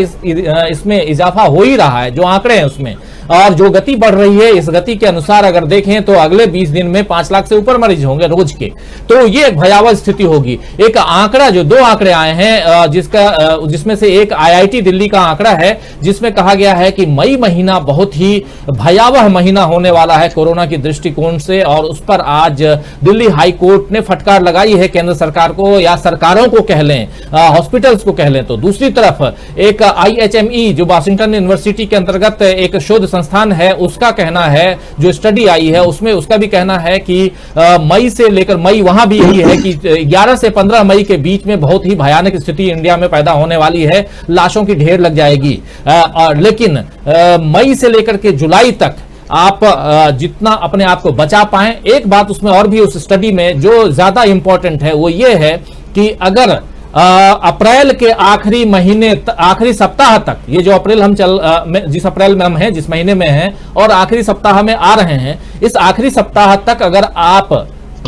इसमें इजाफा हो ही रहा है, जो आंकड़े हैं उसमें। और जो गति बढ़ रही है, इस गति के अनुसार अगर देखें तो अगले 20 दिन में 5 लाख से ऊपर मरीज होंगे रोज के। तो ये एक भयावह स्थिति होगी। एक आंकड़ा, जो 2 आंकड़े आए हैं जिसमें से एक IIT दिल्ली का आंकड़ा है जिसमें कहा गया है कि मई महीना बहुत ही भयावह महीना होने वाला है कोरोना की दृष्टिकोण से, और उस पर आज दिल्ली हाई कोर्ट ने फटकार लगाई है केंद्र सरकार को, या सरकारों को कह लें, हॉस्पिटल्स को कह लें। तो दूसरी तरफ एक IHME जो वाशिंगटन यूनिवर्सिटी के अंतर्गत एक शोध संस्थान है, उसका कहना है, जो स्टडी आई है उसमें उसका भी कहना है कि मई से लेकर, मई वहां भी यही है कि 11 से 15 मई के बीच में बहुत ही भयानक स्थिति इंडिया में पैदा होने वाली है, लाशों की ढेर लग जाएगी। लेकिन मई से लेकर के जुलाई तक आप जितना अपने आप को बचा पाएं। एक बात उसमें और भी उस स्टडी में जो ज्यादा इंपॉर्टेंट है वो ये है कि अगर अप्रैल के आखिरी महीने, आखिरी सप्ताह तक, ये जो अप्रैल हम जिस अप्रैल में हम हैं, जिस महीने में हैं और आखिरी सप्ताह में आ रहे हैं, इस आखिरी सप्ताह तक अगर आप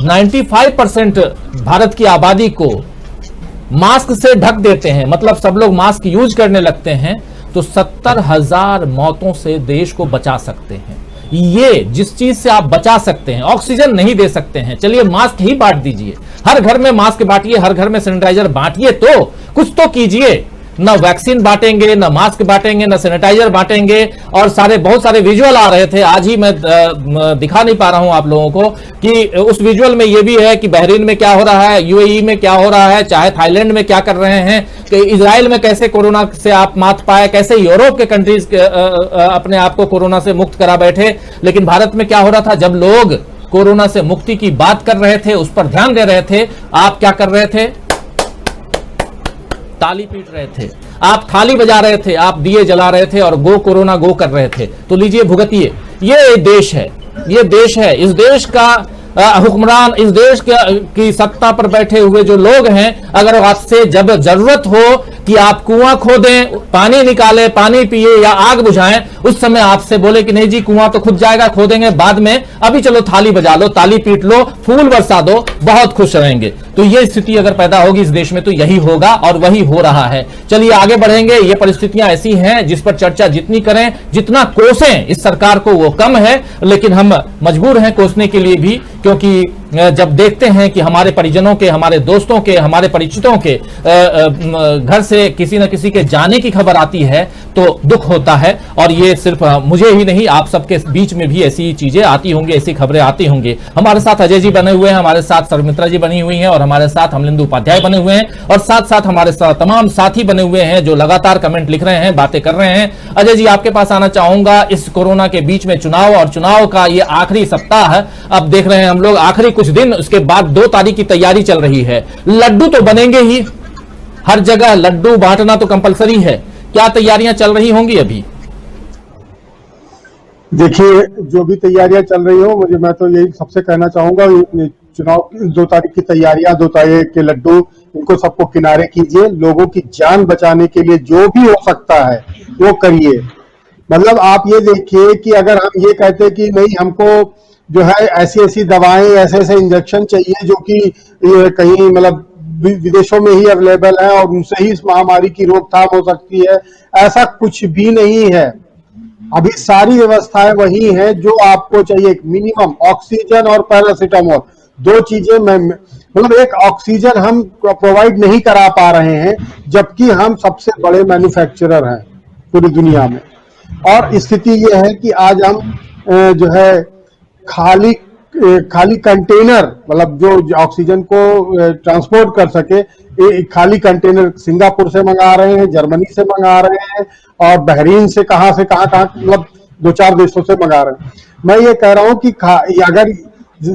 95% भारत की आबादी को मास्क से ढक देते हैं, मतलब सब लोग मास्क यूज करने लगते हैं, तो 70,000 मौतों से देश को बचा सकते हैं। ये जिस चीज से आप बचा सकते हैं, ऑक्सीजन नहीं दे सकते हैं, चलिए मास्क ही बांट दीजिए, हर घर में मास्क बांटिए, हर घर में सैनिटाइजर बांटिए, तो कुछ तो कीजिए। न वैक्सीन बांटेंगे, न मास्क बांटेंगे, न सैनिटाइजर बांटेंगे, और बहुत सारे विजुअल आ रहे थे, आज ही मैं दिखा नहीं पा रहा हूं आप लोगों को, कि उस विजुअल में ये भी है कि बहरीन में क्या हो रहा है, UAE में क्या हो रहा है, चाहे थाईलैंड में क्या कर रहे हैं, कि इजराइल में कैसे कोरोना से आप मात पाए, कैसे यूरोप के कंट्रीज अपने आप को कोरोना से मुक्त करा बैठे। लेकिन भारत में क्या हो रहा था, जब लोग कोरोना से मुक्ति की बात कर रहे थे, उस पर ध्यान दे रहे थे, आप क्या कर रहे थे, ताली पीट रहे थे, आप थाली बजा रहे थे, आप दिए जला रहे थे और गो कोरोना गो कर रहे थे। तो लीजिए भुगतिए। ये देश है, ये देश है। इस देश का हुक्मरान, इस देश की सत्ता पर बैठे हुए जो लोग हैं, अगर आपसे जब जरूरत हो कि आप कुआं खोदें, पानी निकालें, पानी पिए या आग बुझाएं, उस समय आपसे बोले कि नहीं जी कुआं तो खुद जाएगा, खोदेंगे बाद में, अभी चलो थाली बजा लो, ताली पीट लो, फूल बरसा दो, बहुत खुश रहेंगे। तो ये स्थिति अगर पैदा होगी इस देश में तो यही होगा और वही हो रहा है। चलिए आगे बढ़ेंगे। ये परिस्थितियां ऐसी हैं जिस पर चर्चा जितनी करें, जितना कोसें इस सरकार को वो कम है, लेकिन हम मजबूर हैं कोसने के लिए भी, क्योंकि जब देखते हैं कि हमारे परिजनों के, हमारे दोस्तों के, हमारे परिचितों के घर से किसी न किसी के जाने की खबर आती है तो दुख होता है। और ये सिर्फ मुझे ही नहीं, आप सबके बीच में भी ऐसी चीजें आती होंगी, ऐसी खबरें आती होंगी। हमारे साथ अजय जी बने हुए हैं, हमारे साथ सर्वमित्रा जी बनी हुई हैं और हमारे साथ अमलिंदु उपाध्याय बने हुए हैं और साथ साथ हमारे साथ तमाम साथी बने हुए हैं जो लगातार कमेंट लिख रहे हैं, बातें कर रहे हैं। अजय जी आपके पास आना चाहूंगा। इस कोरोना के बीच में चुनाव और चुनाव का ये आखिरी सप्ताह है, अब देख रहे हैं हम लोग, आखिरी कुछ दिन, उसके बाद 2 तारीख की तैयारी चल रही है। लड्डू तो बनेंगे ही, हर जगह लड्डू बांटना तो कंपलसरी है। क्या तैयारियां चल रही होंगी अभी? देखिए, जो भी तैयारियां चल रही हो, मैं तो यही सबसे कहना चाहूंगा, चुनाव 2 तारीख की तैयारियां, 2 तारीख के लड्डू, इनको सबको किनारे कीजिए। लोगों की जान बचाने के लिए जो भी हो सकता है वो करिए। मतलब आप ये देखिए कि अगर हम ये कहते कि नहीं, हमको जो है ऐसी ऐसी दवाएं, ऐसे ऐसे इंजेक्शन चाहिए जो कि कहीं मतलब विदेशों में ही अवेलेबल है और उनसे ही इस महामारी की रोकथाम हो सकती है, ऐसा कुछ भी नहीं है। अभी सारी व्यवस्थाएं वही हैं जो आपको चाहिए। मिनिमम ऑक्सीजन और पैरासीटामोल, 2 चीजें मतलब एक ऑक्सीजन हम प्रोवाइड नहीं करा पा रहे हैं, जबकि हम सबसे बड़े मैन्युफैक्चरर हैं पूरी दुनिया में। और स्थिति ये है कि आज हम जो है खाली कंटेनर, मतलब जो ऑक्सीजन को ट्रांसपोर्ट कर सके, खाली कंटेनर सिंगापुर से मंगा रहे हैं, जर्मनी से मंगा रहे हैं और बहरीन से कहां मतलब 2-4 देशों से मंगा रहे हैं। मैं ये कह रहा हूं कि अगर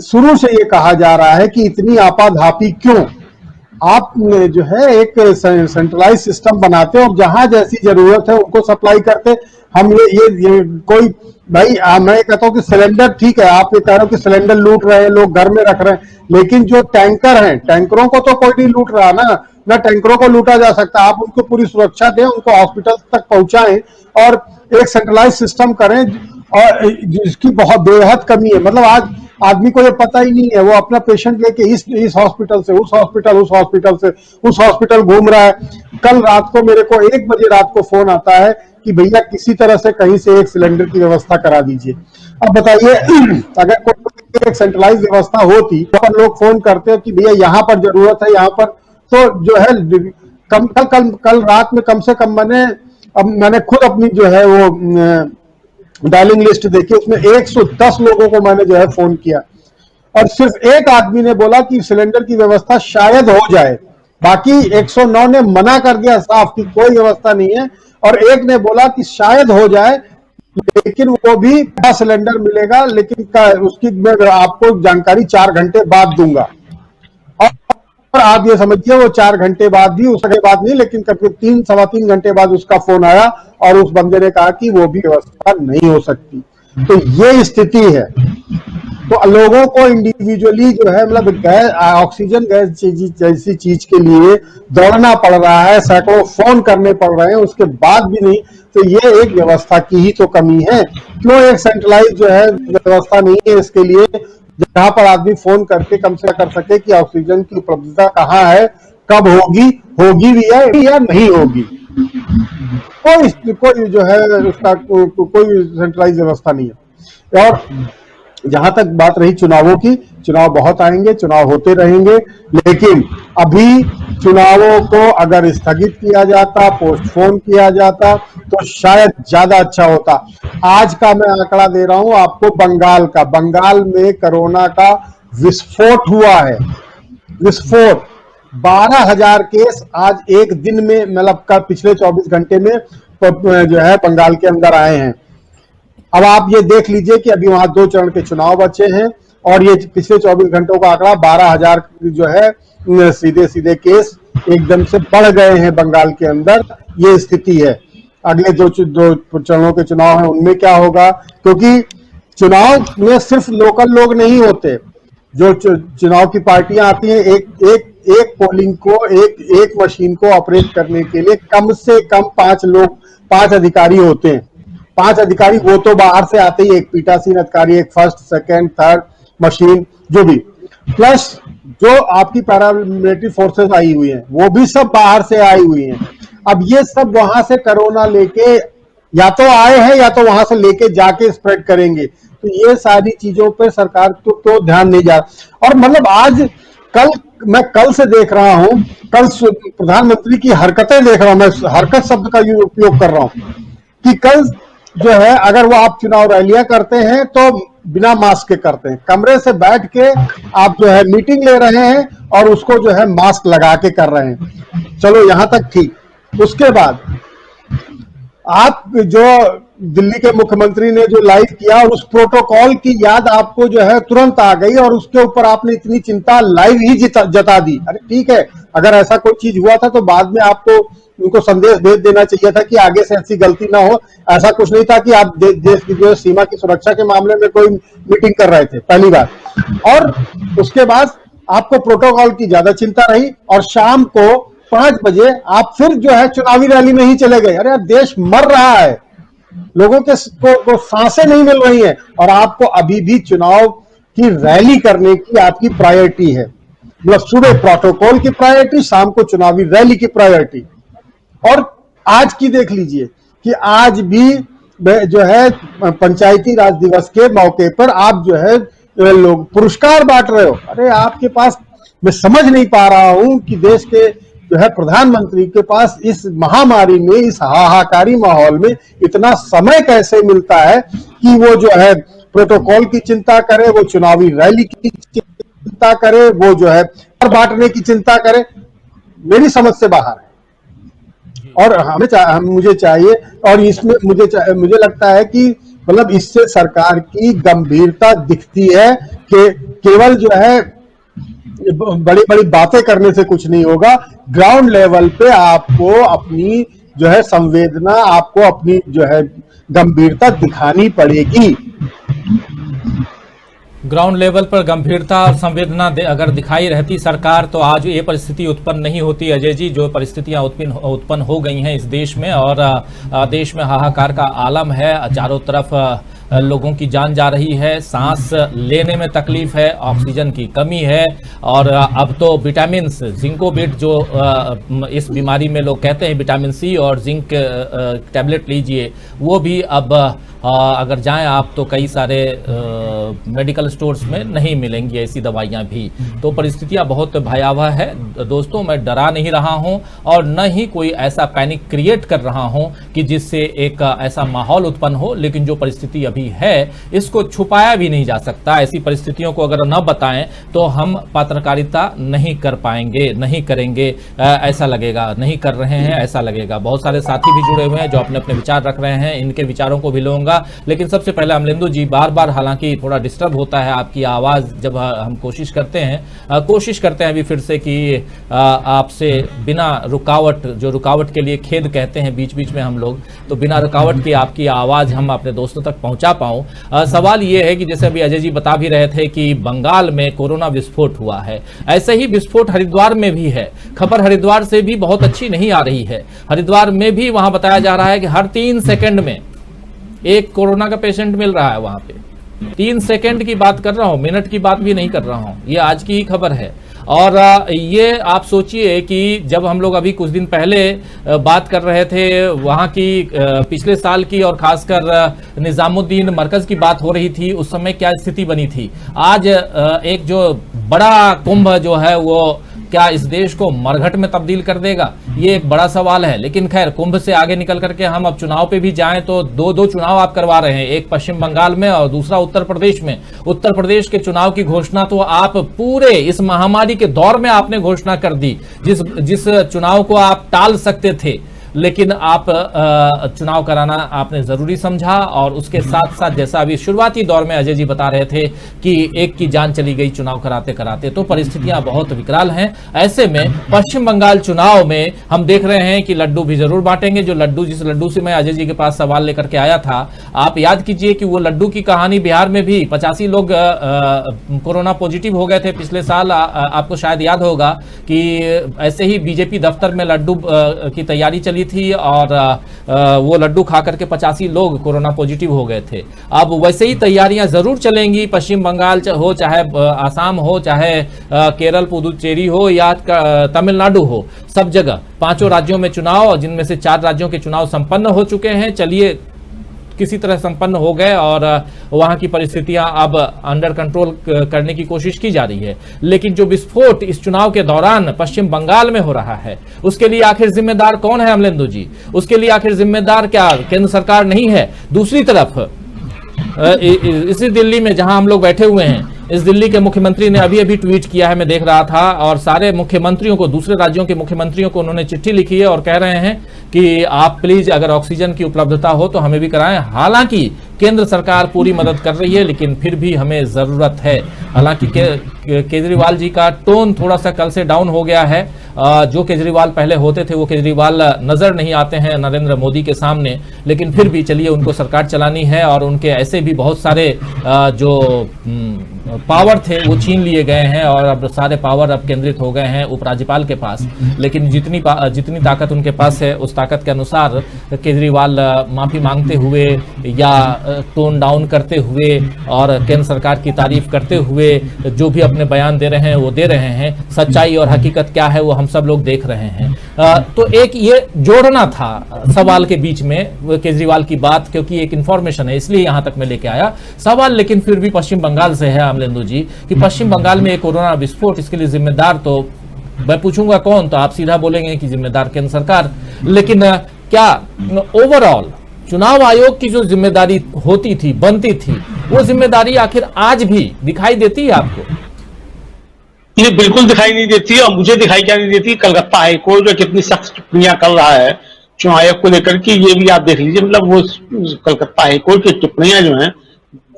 शुरू से ये कहा जा रहा है कि इतनी आपाधापी क्यों, आप जो है एक सेंट्रलाइज सिस्टम बनाते और जहां जैसी जरूरत है उनको सप्लाई करते। हम ये कोई भाई, मैं कहता हूं कि सिलेंडर ठीक है, आप ये कह रहे हो कि सिलेंडर लूट रहे हैं लोग, घर में रख रहे हैं, लेकिन जो टैंकर हैं, टैंकरों को तो कोई नहीं लूट रहा ना टैंकरों को लूटा जा सकता। आप उनको पूरी सुरक्षा दें, उनको हॉस्पिटल तक पहुंचाएं और एक सेंट्रलाइज सिस्टम करें, और जिसकी बहुत बेहद कमी है। मतलब आज आदमी को ये पता ही नहीं है, वो अपना पेशेंट लेके इस हॉस्पिटल से उस हॉस्पिटल घूम रहा है। कल रात को मेरे को 1 बजे रात को फोन आता है कि भैया किसी तरह से कहीं से एक सिलेंडर की व्यवस्था करा दीजिए। अब बताइए, अगर कोई एक सेंट्रलाइज व्यवस्था होती तो लोग फोन करते कि भैया यहाँ पर जरूरत है, यहाँ पर, तो जो है कल रात में कम से कम मैंने खुद अपनी जो है वो डायलिंग लिस्ट देखी, उसमें 110 लोगों को मैंने जो है फोन किया और सिर्फ एक आदमी ने बोला कि सिलेंडर की व्यवस्था शायद हो जाए। बाकी 109 ने मना कर दिया साफ कि कोई व्यवस्था नहीं है, और एक ने बोला कि शायद हो जाए, लेकिन वो भी सिलेंडर मिलेगा, लेकिन उसकी मैं आपको जानकारी 4 घंटे बाद दूंगा। और आप ये समझिए वो 4 घंटे बाद भी, उसके बाद नहीं, लेकिन करीब 3-3.25 घंटे बाद उसका फोन आया और उस बंदे ने कहा कि वो भी व्यवस्था नहीं हो सकती। तो ये स्थिति है। तो लोगों को इंडिविजुअली जो है, मतलब ऑक्सीजन गैस जैसी चीज के लिए दौड़ना पड़ रहा है, सैकड़ों फोन करने पड़ रहे हैं, उसके बाद भी नहीं। तो ये एक व्यवस्था की ही तो कमी है। क्यों एक सेंट्रलाइज जो है व्यवस्था नहीं है इसके लिए, जहां पर आदमी फोन करके कम से कर सके कि ऑक्सीजन की उपलब्धता कहाँ है, कब होगी भी है या नहीं होगी। कोई जो है उसका कोई सेंट्रलाइज व्यवस्था नहीं है। और जहां तक बात रही चुनावों की, चुनाव बहुत आएंगे, चुनाव होते रहेंगे, लेकिन अभी चुनावों को अगर स्थगित किया जाता, पोस्टपोन किया जाता, तो शायद ज्यादा अच्छा होता। आज का मैं आंकड़ा दे रहा हूं आपको बंगाल में कोरोना का विस्फोट हुआ है। विस्फोट 12,000 केस आज एक दिन में, मतलब पिछले 24 घंटे में जो है बंगाल के अंदर आए हैं। अब आप ये देख लीजिए कि अभी वहां 2 चरण के चुनाव बचे हैं और ये पिछले 24 घंटों का आंकड़ा 12,000 जो है सीधे केस एकदम से बढ़ गए हैं बंगाल के अंदर, ये स्थिति है। अगले दो चरणों के चुनाव हैं, उनमें क्या होगा, क्योंकि चुनाव में सिर्फ लोकल लोग नहीं होते, जो चुनाव की पार्टियां आती हैं, एक पोलिंग को, एक मशीन को ऑपरेट करने के लिए कम से कम 5 अधिकारी होते हैं। 5 अधिकारी वो तो बाहर से आते ही, एक पीठासीन अधिकारी, एक फर्स्ट, सेकंड, थर्ड मशीन, जो भी, प्लस जो आपकी पैरामिलिट्री फोर्सेस आई हुई हैं, वो भी सब बाहर से आई हुई हैं। अब ये सब वहां से कोरोना लेके या तो आए हैं या तो वहां से लेके जाके स्प्रेड करेंगे। तो ये सारी चीजों पे सरकार तो ध्यान नहीं जा, और मतलब मैं कल से देख रहा हूं, कल प्रधानमंत्री की हरकतें देख रहा हूं, मैं हरकत शब्द का उपयोग कर रहा हूं कि कल जो है, अगर वो आप चुनाव रैलियां करते हैं तो बिना मास्क के करते हैं, कमरे से बैठ के आप जो है मीटिंग ले रहे हैं और उसको जो है मास्क लगा के कर रहे हैं। चलो यहां तक ठीक। उसके बाद आप जो दिल्ली के मुख्यमंत्री ने जो लाइव किया, और उस प्रोटोकॉल की याद आपको जो है तुरंत आ गई, और उसके ऊपर आपने इतनी चिंता लाइव ही जता दी। अरे ठीक है, अगर ऐसा कोई चीज हुआ था तो बाद में आपको उनको संदेश भेज देना चाहिए था कि आगे से ऐसी गलती ना हो। ऐसा कुछ नहीं था कि आप देश की जो सीमा की सुरक्षा के मामले में कोई मीटिंग कर रहे थे, पहली बात। और उसके बाद आपको प्रोटोकॉल की ज्यादा चिंता रही, और शाम को 5 बजे आप फिर जो है चुनावी रैली में ही चले गए। अरे यार, देश मर रहा है, लोगों के को सांसें नहीं मिल रही हैं, और आपको अभी भी चुनाव की रैली करने की आपकी प्रायोरिटी है। मतलब सुबह प्रोटोकॉल की प्रायोरिटी, शाम को चुनावी रैली की प्रायोरिटी। और आज की देख लीजिए कि आज भी जो है पंचायती राज दिवस के मौके पर आप जो है लोग पुरस्कार बांट रहे हो। अरे आपके पास, मैं समझ नहीं पा रहा हूं कि देश के जो है प्रधानमंत्री के पास इस महामारी में, इस हाहाकारी माहौल में इतना समय कैसे मिलता है कि वो जो है प्रोटोकॉल की चिंता करे, वो चुनावी रैली की चिंता करे, वो जो है बांटने की चिंता करे। मेरी समझ से बाहर है। और मुझे चाहिए, और इसमें मुझे लगता है कि मतलब इससे सरकार की गंभीरता दिखती है कि केवल जो है बड़ी बड़ी बातें करने से कुछ नहीं होगा। ग्राउंड लेवल पे आपको अपनी जो है संवेदना, आपको अपनी जो है गंभीरता दिखानी पड़ेगी। ग्राउंड लेवल पर गंभीरता और संवेदना अगर दिखाई रहती सरकार, तो आज ये परिस्थिति उत्पन्न नहीं होती अजय जी, जो परिस्थितियां उत्पन्न हो गई हैं इस देश में। और देश में हाहाकार का आलम है, चारों तरफ लोगों की जान जा रही है, सांस लेने में तकलीफ है, ऑक्सीजन की कमी है, और अब तो विटामिन जिंकोबिट, जो इस बीमारी में लोग कहते हैं विटामिन सी और जिंक टैबलेट लीजिए, वो भी अब अगर जाएं आप तो कई सारे मेडिकल स्टोर्स में नहीं मिलेंगी ऐसी दवाइयां भी। तो परिस्थितियां बहुत भयावह है दोस्तों। मैं डरा नहीं रहा हूं और न ही कोई ऐसा पैनिक क्रिएट कर रहा हूं कि जिससे एक ऐसा माहौल उत्पन्न हो, लेकिन जो परिस्थिति अभी है इसको छुपाया भी नहीं जा सकता। ऐसी परिस्थितियों को अगर न बताएं तो हम पत्रकारिता नहीं कर पाएंगे, नहीं करेंगे, ऐसा लगेगा, नहीं कर रहे हैं ऐसा लगेगा। बहुत सारे साथी भी जुड़े हुए हैं जो अपने अपने विचार रख रहे हैं, इनके विचारों को भी लूंगा। लेकिन सबसे पहले अमलेंदु जी, बार बार हालांकि थोड़ा डिस्टर्ब होता है आपकी आवाज जब हम कोशिश करते हैं अभी फिर से कि आपसे बिना रुकावट, जो रुकावट के लिए खेद कहते हैं बीच बीच में हम लोग, तो बिना रुकावट की आपकी आवाज हम अपने दोस्तों तक पहुंचा पाऊं। सवाल यह है कि जैसे अभी अजय जी बता भी रहे थे कि बंगाल में कोरोना विस्फोट हुआ है, ऐसे ही विस्फोट हरिद्वार में भी है। खबर हरिद्वार से भी बहुत अच्छी नहीं आ रही है। हरिद्वार में भी वहां बताया जा रहा है कि हर 3 सेकंड में एक कोरोना का पेशेंट मिल रहा है वहां पे। 3 सेकंड की बात कर रहा हूं, मिनट की बात भी नहीं कर रहा हूं, ये आज की ही खबर है। और ये आप सोचिए कि जब हम लोग अभी कुछ दिन पहले बात कर रहे थे वहां की पिछले साल की, और खासकर निजामुद्दीन मरकज की बात हो रही थी, उस समय क्या स्थिति बनी थी। आज एक जो बड़ा कुंभ जो है वो क्या इस देश को मरघट में तब्दील कर देगा, ये एक बड़ा सवाल है। लेकिन खैर, कुंभ से आगे निकल करके हम अब चुनाव पे भी जाएं तो दो चुनाव आप करवा रहे हैं, एक पश्चिम बंगाल में और दूसरा उत्तर प्रदेश में। उत्तर प्रदेश के चुनाव की घोषणा तो आप पूरे इस महामारी के दौर में आपने घोषणा कर दी, जिस चुनाव को आप टाल सकते थे लेकिन आप चुनाव कराना आपने जरूरी समझा, और उसके साथ साथ जैसा अभी शुरुआती दौर में अजय जी बता रहे थे कि एक की जान चली गई चुनाव कराते कराते, तो परिस्थितियां बहुत विकराल हैं। ऐसे में पश्चिम बंगाल चुनाव में हम देख रहे हैं कि लड्डू भी जरूर बांटेंगे। जो लड्डू, जिस लड्डू से मैं अजय जी के पास सवाल लेकर के आया था, आप याद कीजिए कि वो लड्डू की कहानी बिहार में भी 85 लोग कोरोना पॉजिटिव हो गए थे पिछले साल। आपको शायद याद होगा कि ऐसे ही बीजेपी दफ्तर में लड्डू की तैयारी चली थी और वो लड्डू खा करके 85 लोग कोरोना पॉजिटिव हो गए थे। अब वैसे ही तैयारियां जरूर चलेंगी, पश्चिम बंगाल हो, चाहे आसाम हो, चाहे केरल पुदुचेरी हो या तमिलनाडु हो, सब जगह 5 राज्यों में चुनाव, जिनमें से 4 राज्यों के चुनाव संपन्न हो चुके हैं। चलिए, किसी तरह संपन्न हो गए और वहां की परिस्थितियां अब अंडर कंट्रोल करने की कोशिश की जा रही है। लेकिन जो विस्फोट इस चुनाव के दौरान पश्चिम बंगाल में हो रहा है, उसके लिए आखिर जिम्मेदार कौन है अमलेंदु जी? उसके लिए आखिर जिम्मेदार क्या केंद्र सरकार नहीं है? दूसरी तरफ इसी दिल्ली में जहां हम लोग बैठे हुए हैं, इस दिल्ली के मुख्यमंत्री ने अभी अभी ट्वीट किया है, मैं देख रहा था, और सारे मुख्यमंत्रियों को, दूसरे राज्यों के मुख्यमंत्रियों को उन्होंने चिट्ठी लिखी है और कह रहे हैं कि आप प्लीज अगर ऑक्सीजन की उपलब्धता हो तो हमें भी कराएं। हालांकि केंद्र सरकार पूरी मदद कर रही है, लेकिन फिर भी हमें जरूरत है। हालांकि केजरीवाल जी का टोन थोड़ा सा कल से डाउन हो गया है। जो केजरीवाल पहले होते थे वो केजरीवाल नजर नहीं आते हैं नरेंद्र मोदी के सामने, लेकिन फिर भी चलिए, उनको सरकार चलानी है और उनके ऐसे भी बहुत सारे जो पावर थे वो छीन लिए गए हैं और अब सारे पावर अब केंद्रित हो गए हैं उपराज्यपाल के पास। लेकिन जितनी ताकत उनके पास है, उस ताकत के अनुसार केजरीवाल माफी मांगते हुए या टोन डाउन करते हुए और केंद्र सरकार की तारीफ करते हुए जो भी अपने बयान दे रहे हैं वो दे रहे हैं। सच्चाई और हकीकत क्या है वो हम सब लोग देख रहे हैं। तो एक ये जोड़ना था सवाल के बीच में केजरीवाल की बात, क्योंकि एक इंफॉर्मेशन है, इसलिए यहां तक मैं लेके आया सवाल। लेकिन फिर भी पश्चिम बंगाल से है अमलेंदु जी, कि पश्चिम बंगाल में एक कोरोना विस्फोट, इसके लिए जिम्मेदार, तो मैं पूछूंगा कौन, तो आप सीधा बोलेंगे कि जिम्मेदार केंद्र सरकार। लेकिन क्या ओवरऑल चुनाव आयोग की जो जिम्मेदारी होती थी, बनती थी, वो जिम्मेदारी आखिर आज भी दिखाई देती है आपको? ये बिल्कुल दिखाई नहीं देती, और मुझे दिखाई क्या नहीं देती, कलकत्ता हाईकोर्ट जो कितनी सख्त टिप्पणियां कर रहा है चुनाव आयोग को लेकर के, ये भी आप देख लीजिए। मतलब वो कलकत्ता हाईकोर्ट की टिप्पणियां जो हैं,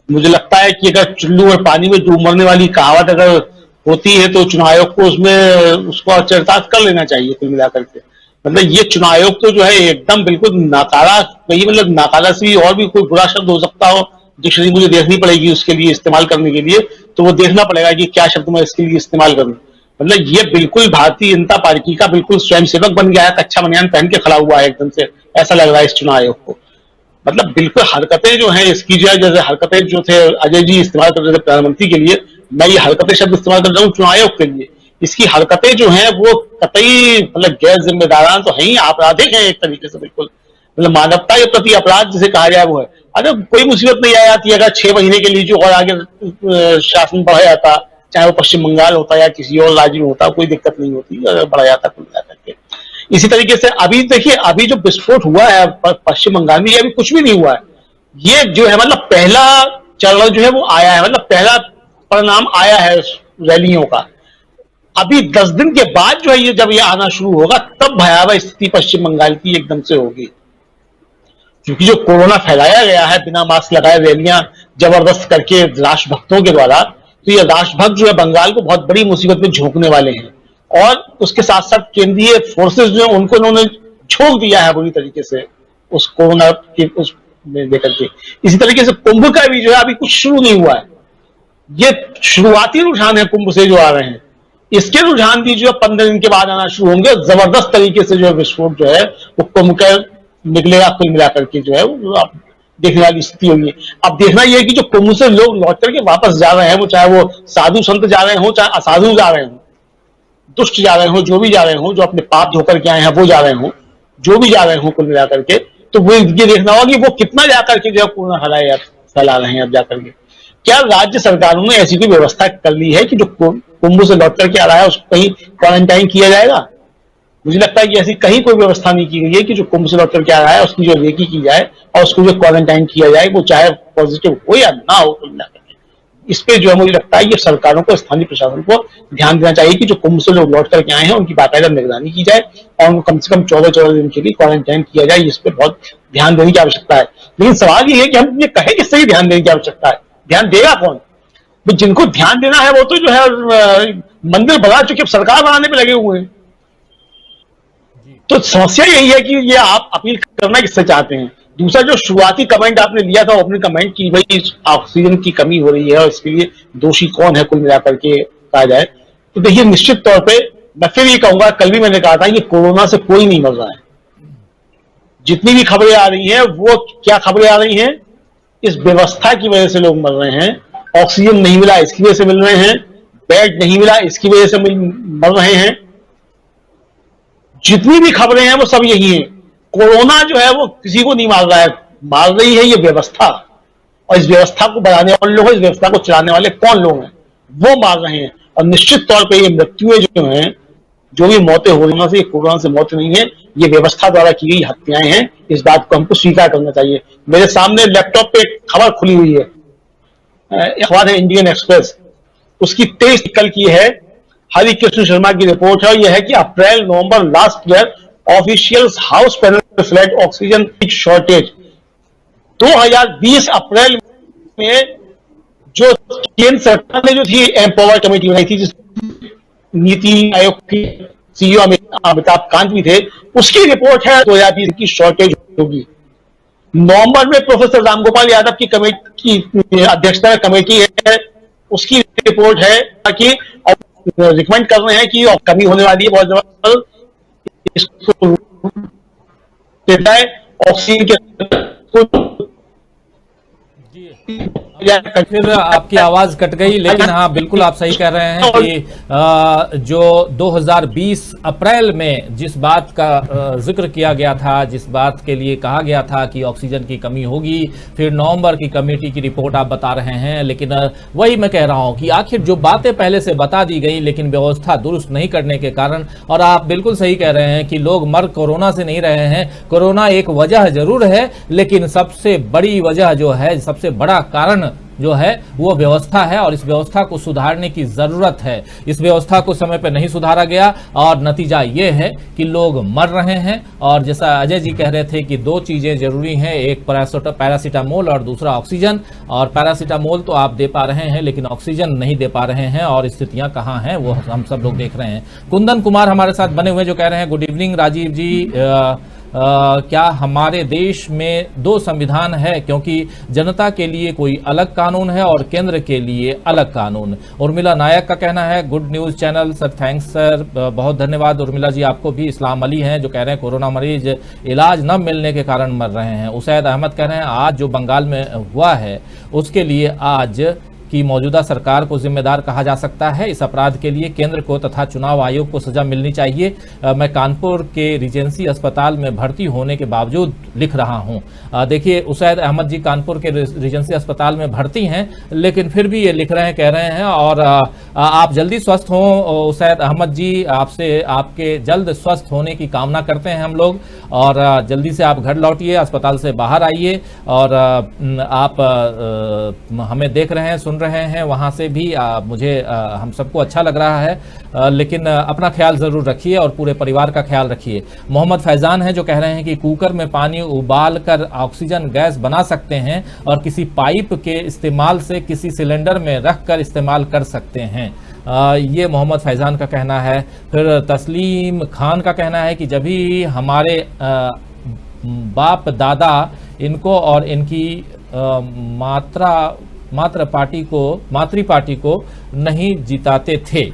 मुझे लगता है कि अगर चुल्लू और पानी में डूब मरने वाली कहावत अगर होती है तो चुनाव आयोग को उसको चरितार्थ कर लेना चाहिए कुल मिलाकर के। मतलब ये चुनाव आयोग तो जो है एकदम बिल्कुल नाकारा, वही मतलब नाकारा से और भी कोई बुरा शब्द हो सकता हो, डिक्शनरी मुझे देखनी पड़ेगी उसके लिए, इस्तेमाल करने के लिए, तो वो देखना पड़ेगा कि क्या शब्द मैं इसके लिए इस्तेमाल करूं। मतलब ये बिल्कुल भारतीय जनता पार्टी का बिल्कुल स्वयंसेवक बन गया है, कच्चा बनियान पहन के खड़ा हुआ है एकदम से, ऐसा लग रहा है इस चुनाव आयोग को। मतलब बिल्कुल हरकतें जो है इसकी, जो है जैसे हरकतें जो थे अजय जी इस्तेमाल कर रहे थे प्रधानमंत्री के लिए, मैं ये हरकतें शब्द इस्तेमाल कर रहा हूँ चुनाव आयोग के लिए। इसकी हरकतें जो हैं वो कतई मतलब गैर जिम्मेदारान तो है ही, आपराधिक है एक तरीके से, बिल्कुल मतलब मानवता के प्रति अपराध जिसे कहा जाए वो है। अरे कोई मुसीबत नहीं आ जाती अगर 6 महीने के लिए जो और आगे शासन बढ़ा जाता, चाहे वो पश्चिम बंगाल होता या किसी और राज्य में होता, कोई दिक्कत नहीं होती, बढ़ा जाता कुल मिलाकर के। इसी तरीके से अभी देखिए, अभी जो विस्फोट हुआ है पश्चिम बंगाल में, ये अभी कुछ भी नहीं हुआ है। ये जो है मतलब पहला चरण जो है वो आया है, मतलब पहला परिणाम आया है रैलियों का। अभी 10 दिन के बाद जो है ये जब ये आना शुरू होगा, तब भयावह स्थिति पश्चिम बंगाल की एकदम से होगी, क्योंकि जो कोरोना फैलाया गया है बिना मास्क लगाए रैलियां जबरदस्त करके राष्ट्रभक्तों के द्वारा, तो ये राष्ट्रभक्त जो है बंगाल को बहुत बड़ी मुसीबत में झोंकने वाले हैं। और उसके साथ साथ केंद्रीय फोर्सेस जो है उनको उन्होंने झोंक दिया है बुरी तरीके से उस कोरोना के उस लेकर के। इसी तरीके से कुंभ का भी जो है अभी कुछ शुरू नहीं हुआ है, ये शुरुआती रुझान है कुंभ से जो आ रहे हैं, इसके रुझान भी जो है 15 दिन के बाद आना शुरू होंगे। जबरदस्त तरीके से जो है विस्फोट जो है वो कुंभ का निकलेगा कुल मिलाकर के, जो है वो आप देखने वाली स्थिति होगी। अब देखना यह है कि जो कुंभ से लोग लौट करके वापस जा रहे हैं, वो चाहे वो साधु संत जा रहे हो, चाहे असाधु जा रहे हो, दुष्ट जा रहे हो, जो भी जा रहे हो, जो अपने पाप धोकर के आए हैं वो जा रहे हो, जो भी जा रहे हो कुल मिलाकर के, तो वो ये देखना होगा कि वो कितना जाकर के जो है कोरोना फैला रहे हैं अब जाकर के। क्या राज्य सरकारों ने ऐसी कोई व्यवस्था कर ली है कि जो कुंभ से लौट करके आ रहा है उसको कहीं क्वारंटाइन किया जाएगा? मुझे लगता है कि ऐसी कहीं कोई व्यवस्था नहीं की गई है कि जो कुंभ से लौट करके आ रहा है उसकी जो रेकी की जाए और उसको जो क्वारंटाइन किया जाए, वो चाहे पॉजिटिव हो या ना हो। इस पे जो है मुझे लगता है ये सरकारों को, स्थानीय प्रशासन को ध्यान देना चाहिए कि जो कुंभ से लोग लौट करके आए हैं उनकी बाकायदा निगरानी की जाए और उनको कम से कम 14-14 दिन के लिए क्वारंटाइन किया जाए। इस पे बहुत ध्यान देने की आवश्यकता है। लेकिन सवाल ये है कि हम ये कहें किससे ही ध्यान देने की आवश्यकता है, ध्यान देगा कौन? जिनको ध्यान देना है वो तो जो है मंदिर बना चुके, सरकार बनाने पे लगे हुए हैं। तो समस्या यही है कि ये आप अपील करना किससे चाहते हैं। दूसरा जो शुरुआती कमेंट आपने लिया था, अपने कमेंट की भाई ऑक्सीजन की कमी हो रही है और इसके लिए दोषी कौन है कुल मिलाकर के कहा जाए, तो देखिए निश्चित तौर पे मैं फिर ये कहूंगा, कल भी मैंने कहा था, ये कोरोना से कोई नहीं मर रहा है। जितनी भी खबरें आ रही हैं वो क्या खबरें आ रही हैं, इस व्यवस्था की वजह से लोग मर रहे हैं। ऑक्सीजन नहीं मिला इसकी वजह से मिल रहे हैं, बेड नहीं मिला इसकी वजह से मर रहे हैं। जितनी भी खबरें हैं वो सब यही हैं। कोरोना जो है वो किसी को नहीं मार रहा है, मार रही है ये व्यवस्था, और इस व्यवस्था को बनाने वाले लोग, इस व्यवस्था को चलाने वाले कौन लोग हैं, वो मार रहे हैं। और निश्चित तौर पे ये मृत्युएं जो हैं, जो भी मौतें हो रही हैं, कोरोना से मौत नहीं है, ये व्यवस्था द्वारा की गई हत्याएं हैं। इस बात को हमको स्वीकार करना चाहिए। मेरे सामने लैपटॉप पे एक खबर खुली हुई है, अखबार है इंडियन एक्सप्रेस, उसकी 23 कल की है, हरि कृष्ण शर्मा की रिपोर्ट है। और यह है कि April November last year officials house panel flag oxygen shortage. 2020 अप्रैल में जो केंद्र सरकार ने जो थी एम्पावर कमेटी बनाई थी, जिस नीति आयोग की सीईओ अमिताभ कांत भी थे, उसकी रिपोर्ट है 2020 की शॉर्टेज होगी। नवंबर में प्रोफेसर रामगोपाल यादव की कमेटी की अध्यक्षता में कमेटी है, उसकी रिपोर्ट है कि रिकमेंड कर रहे हैं कि कमी होने वाली है बहुत जबरदस्त, इसको ऑक्सीजन के फिर आपकी आवाज कट गई, लेकिन हाँ बिल्कुल आप सही कह रहे हैं कि जो 2020 अप्रैल में जिस बात का जिक्र किया गया था, जिस बात के लिए कहा गया था कि ऑक्सीजन की कमी होगी, फिर नवंबर की कमेटी की रिपोर्ट आप बता रहे हैं। लेकिन वही मैं कह रहा हूं कि आखिर जो बातें पहले से बता दी गई लेकिन व्यवस्था दुरुस्त नहीं करने के कारण, और आप बिल्कुल सही कह रहे हैं कि लोग मर कोरोना से नहीं रहे हैं। कोरोना एक वजह जरूर है, लेकिन सबसे बड़ी वजह जो है, सबसे बड़ा कारण जो है वो व्यवस्था है, और इस व्यवस्था को सुधारने की जरूरत है। इस व्यवस्था को समय पर नहीं सुधारा गया और नतीजा ये है कि लोग मर रहे हैं। और जैसा अजय जी कह रहे थे कि दो चीजें जरूरी हैं, एक पैरासीटामोल और दूसरा ऑक्सीजन। और पैरासीटामोल तो आप दे पा रहे हैं लेकिन ऑक्सीजन नहीं दे पा रहे हैं, और स्थितियां कहां हैं वो हम सब लोग देख रहे हैं। कुंदन कुमार हमारे साथ बने हुए जो कह रहे हैं, गुड इवनिंग राजीव जी, क्या हमारे देश में दो संविधान है, क्योंकि जनता के लिए कोई अलग कानून है और केंद्र के लिए अलग कानून। उर्मिला नायक का कहना है, good news channel sir, thanks sir, बहुत धन्यवाद उर्मिला जी आपको भी। इस्लाम अली हैं जो कह रहे हैं कोरोना मरीज इलाज न मिलने के कारण मर रहे हैं। उसैद अहमद कह रहे हैं आज जो बंगाल में हुआ है उसके लिए आज कि मौजूदा सरकार को जिम्मेदार कहा जा सकता है। इस अपराध के लिए केंद्र को तथा चुनाव आयोग को सजा मिलनी चाहिए। मैं कानपुर के रिजेंसी अस्पताल में भर्ती होने के बावजूद लिख रहा हूं। देखिए उसैद अहमद जी कानपुर के रिजेंसी अस्पताल में भर्ती हैं, लेकिन फिर भी ये लिख रहे हैं, कह रहे हैं। और आप जल्दी स्वस्थ हों उसैद अहमद जी, आपसे आपके जल्द स्वस्थ होने की कामना करते हैं हम लोग, और जल्दी से आप घर लौटिए, अस्पताल से बाहर आइए। और आप हमें देख रहे हैं, सुन रहे हैं, वहां से भी मुझे हम सबको अच्छा लग रहा है, लेकिन अपना ख्याल जरूर रखिए और पूरे परिवार का ख्याल रखिए। मोहम्मद फैजान है जो कह रहे हैं कि कुकर में पानी उबाल कर ऑक्सीजन गैस बना सकते हैं और किसी पाइप के इस्तेमाल से किसी सिलेंडर में रख कर इस्तेमाल कर सकते हैं। ये मोहम्मद फैजान का कहना है। फिर तस्लीम खान का कहना है कि जब भी हमारे बाप दादा इनको और इनकी मातृ पार्टी को नहीं जिताते थे,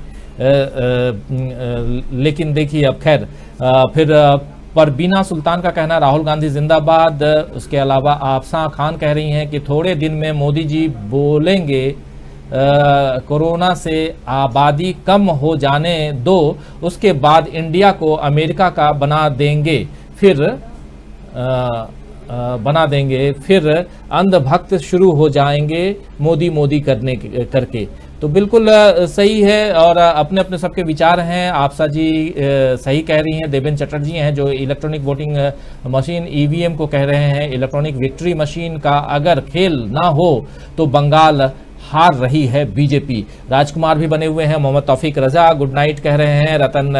लेकिन देखिए अब खैर। फिर परबीना सुल्तान का कहना, राहुल गांधी जिंदाबाद। उसके अलावा आफसा खान कह रही हैं कि थोड़े दिन में मोदी जी बोलेंगे कोरोना से आबादी कम हो जाने दो, उसके बाद इंडिया को अमेरिका का बना देंगे, फिर अंधभक्त शुरू हो जाएंगे मोदी करके। तो बिल्कुल सही है, और अपने अपने सबके विचार हैं। आपसा जी सही कह रही हैं। देवेंद्र चटर्जी हैं जो इलेक्ट्रॉनिक वोटिंग मशीन EVM को कह रहे हैं इलेक्ट्रॉनिक विक्ट्री मशीन का अगर खेल ना हो तो बंगाल हार रही है बीजेपी। राजकुमार भी बने हुए हैं, मोहम्मद तौफीक रजा गुड नाइट कह रहे हैं, रतन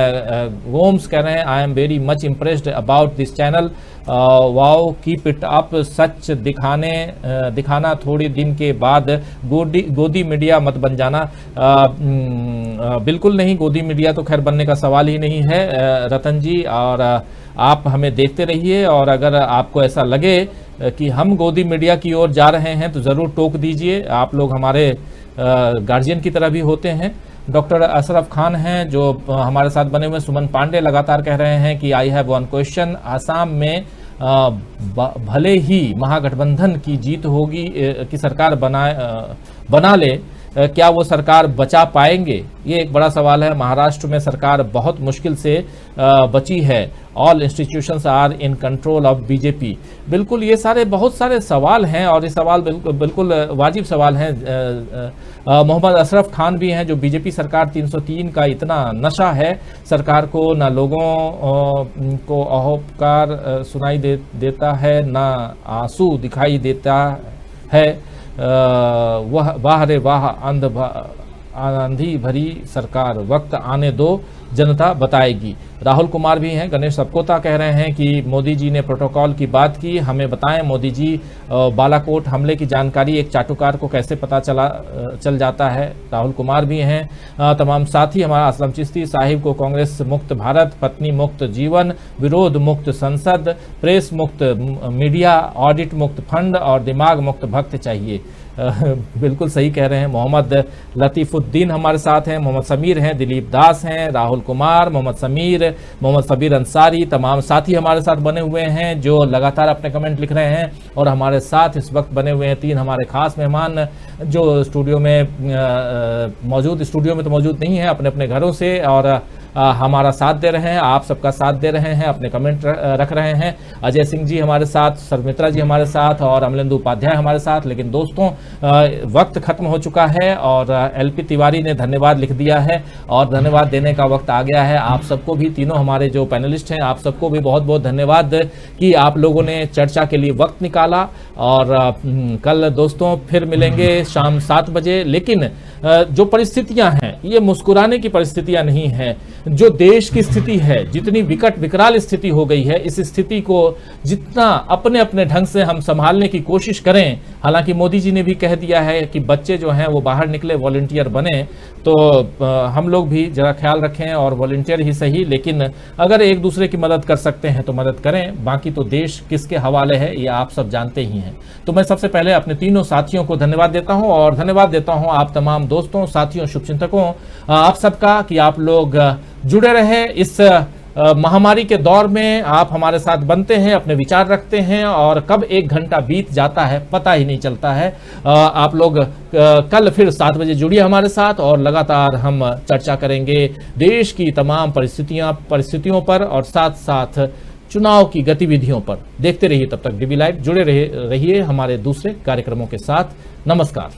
गोम्स कह रहे हैं I am very much impressed about this channel, wow keep it up, सच दिखाना थोड़ी दिन के बाद गोदी मीडिया मत बन जाना। बिल्कुल नहीं, गोदी मीडिया तो खैर बनने का सवाल ही नहीं है रतन जी, और आप हमें देखते रहिए, और अगर आपको ऐसा लगे कि हम गोदी मीडिया की ओर जा रहे हैं तो ज़रूर टोक दीजिए, आप लोग हमारे गार्जियन की तरह भी होते हैं। डॉक्टर अशरफ खान हैं जो हमारे साथ बने हुए, सुमन पांडे लगातार कह रहे हैं कि I have one question, Assam में भले ही महागठबंधन की जीत होगी की सरकार बना ले, क्या वो सरकार बचा पाएंगे, ये एक बड़ा सवाल है। महाराष्ट्र में सरकार बहुत मुश्किल से बची है, all institutions are in control of BJP. बिल्कुल, ये सारे बहुत सारे सवाल हैं और ये सवाल बिल्कुल वाजिब सवाल हैं। मोहम्मद अशरफ खान भी हैं जो बीजेपी सरकार 303 का इतना नशा है सरकार को, ना लोगों को अहोपकार सुनाई देता है, ना आंसू दिखाई देता है, वह वाह रे वाह आंधी भरी सरकार, वक्त आने दो जनता बताएगी। राहुल कुमार भी हैं, गणेश सपकोता कह रहे हैं कि मोदी जी ने प्रोटोकॉल की बात की, हमें बताएं मोदी जी बालाकोट हमले की जानकारी एक चाटुकार को कैसे पता चल जाता है। राहुल कुमार भी हैं। तमाम साथी हमारा असलम चिश्ती साहिब को कांग्रेस मुक्त भारत, पत्नी मुक्त जीवन, विरोध मुक्त संसद, प्रेस मुक्त मीडिया, ऑडिट मुक्त फंड और दिमाग मुक्त भक्त चाहिए। बिल्कुल सही कह रहे हैं। मोहम्मद लतीफुद्दीन हमारे साथ हैं, मोहम्मद समीर हैं, दिलीप दास हैं, राहुल कुमार, मोहम्मद समीर, मोहम्मद सबीर अंसारी, तमाम साथी हमारे साथ बने हुए हैं जो लगातार अपने कमेंट लिख रहे हैं। और हमारे साथ इस वक्त बने हुए हैं 3 हमारे खास मेहमान जो स्टूडियो में तो मौजूद नहीं है, अपने अपने घरों से और हमारा साथ दे रहे हैं, आप सबका साथ दे रहे हैं, अपने कमेंट रख रहे हैं। अजय सिंह जी हमारे साथ, सर्मित्रा जी हमारे साथ और अमलेंदु उपाध्याय हमारे साथ। लेकिन दोस्तों वक्त खत्म हो चुका है और एलपी तिवारी ने धन्यवाद लिख दिया है और धन्यवाद देने का वक्त आ गया है। आप सबको भी, तीनों हमारे जो पैनलिस्ट हैं, आप सबको भी बहुत बहुत धन्यवाद कि आप लोगों ने चर्चा के लिए वक्त निकाला। और कल दोस्तों फिर मिलेंगे शाम 7 बजे। लेकिन जो परिस्थितियां हैं ये मुस्कुराने की परिस्थितियां नहीं हैं। जो देश की स्थिति है, जितनी विकराल स्थिति हो गई है, इस स्थिति को जितना अपने अपने ढंग से हम संभालने की कोशिश करें, हालांकि मोदी जी ने भी कह दिया है कि बच्चे जो हैं वो बाहर निकले, वॉलंटियर बने, तो हम लोग भी जरा ख्याल रखें और वॉलंटियर ही सही, लेकिन अगर एक दूसरे की मदद कर सकते हैं तो मदद करें। बाकी तो देश किसके हवाले है ये आप सब जानते ही हैं। तो मैं सबसे पहले अपने तीनों साथियों को धन्यवाद देता हूं और धन्यवाद देता हूं आप तमाम दोस्तों, साथियों, शुभचिंतकों, आप सबका कि आप लोग जुड़े रहे इस महामारी के दौर में। आप हमारे साथ बनते हैं, अपने विचार रखते हैं और कब 1 घंटा बीत जाता है पता ही नहीं चलता है। आप लोग कल फिर 7 बजे जुड़िए हमारे साथ और लगातार हम चर्चा करेंगे देश की तमाम परिस्थितियों पर और साथ साथ चुनाव की गतिविधियों पर। देखते रहिए, तब तक डीबी लाइव जुड़े रहिए हमारे दूसरे कार्यक्रमों के साथ। नमस्कार।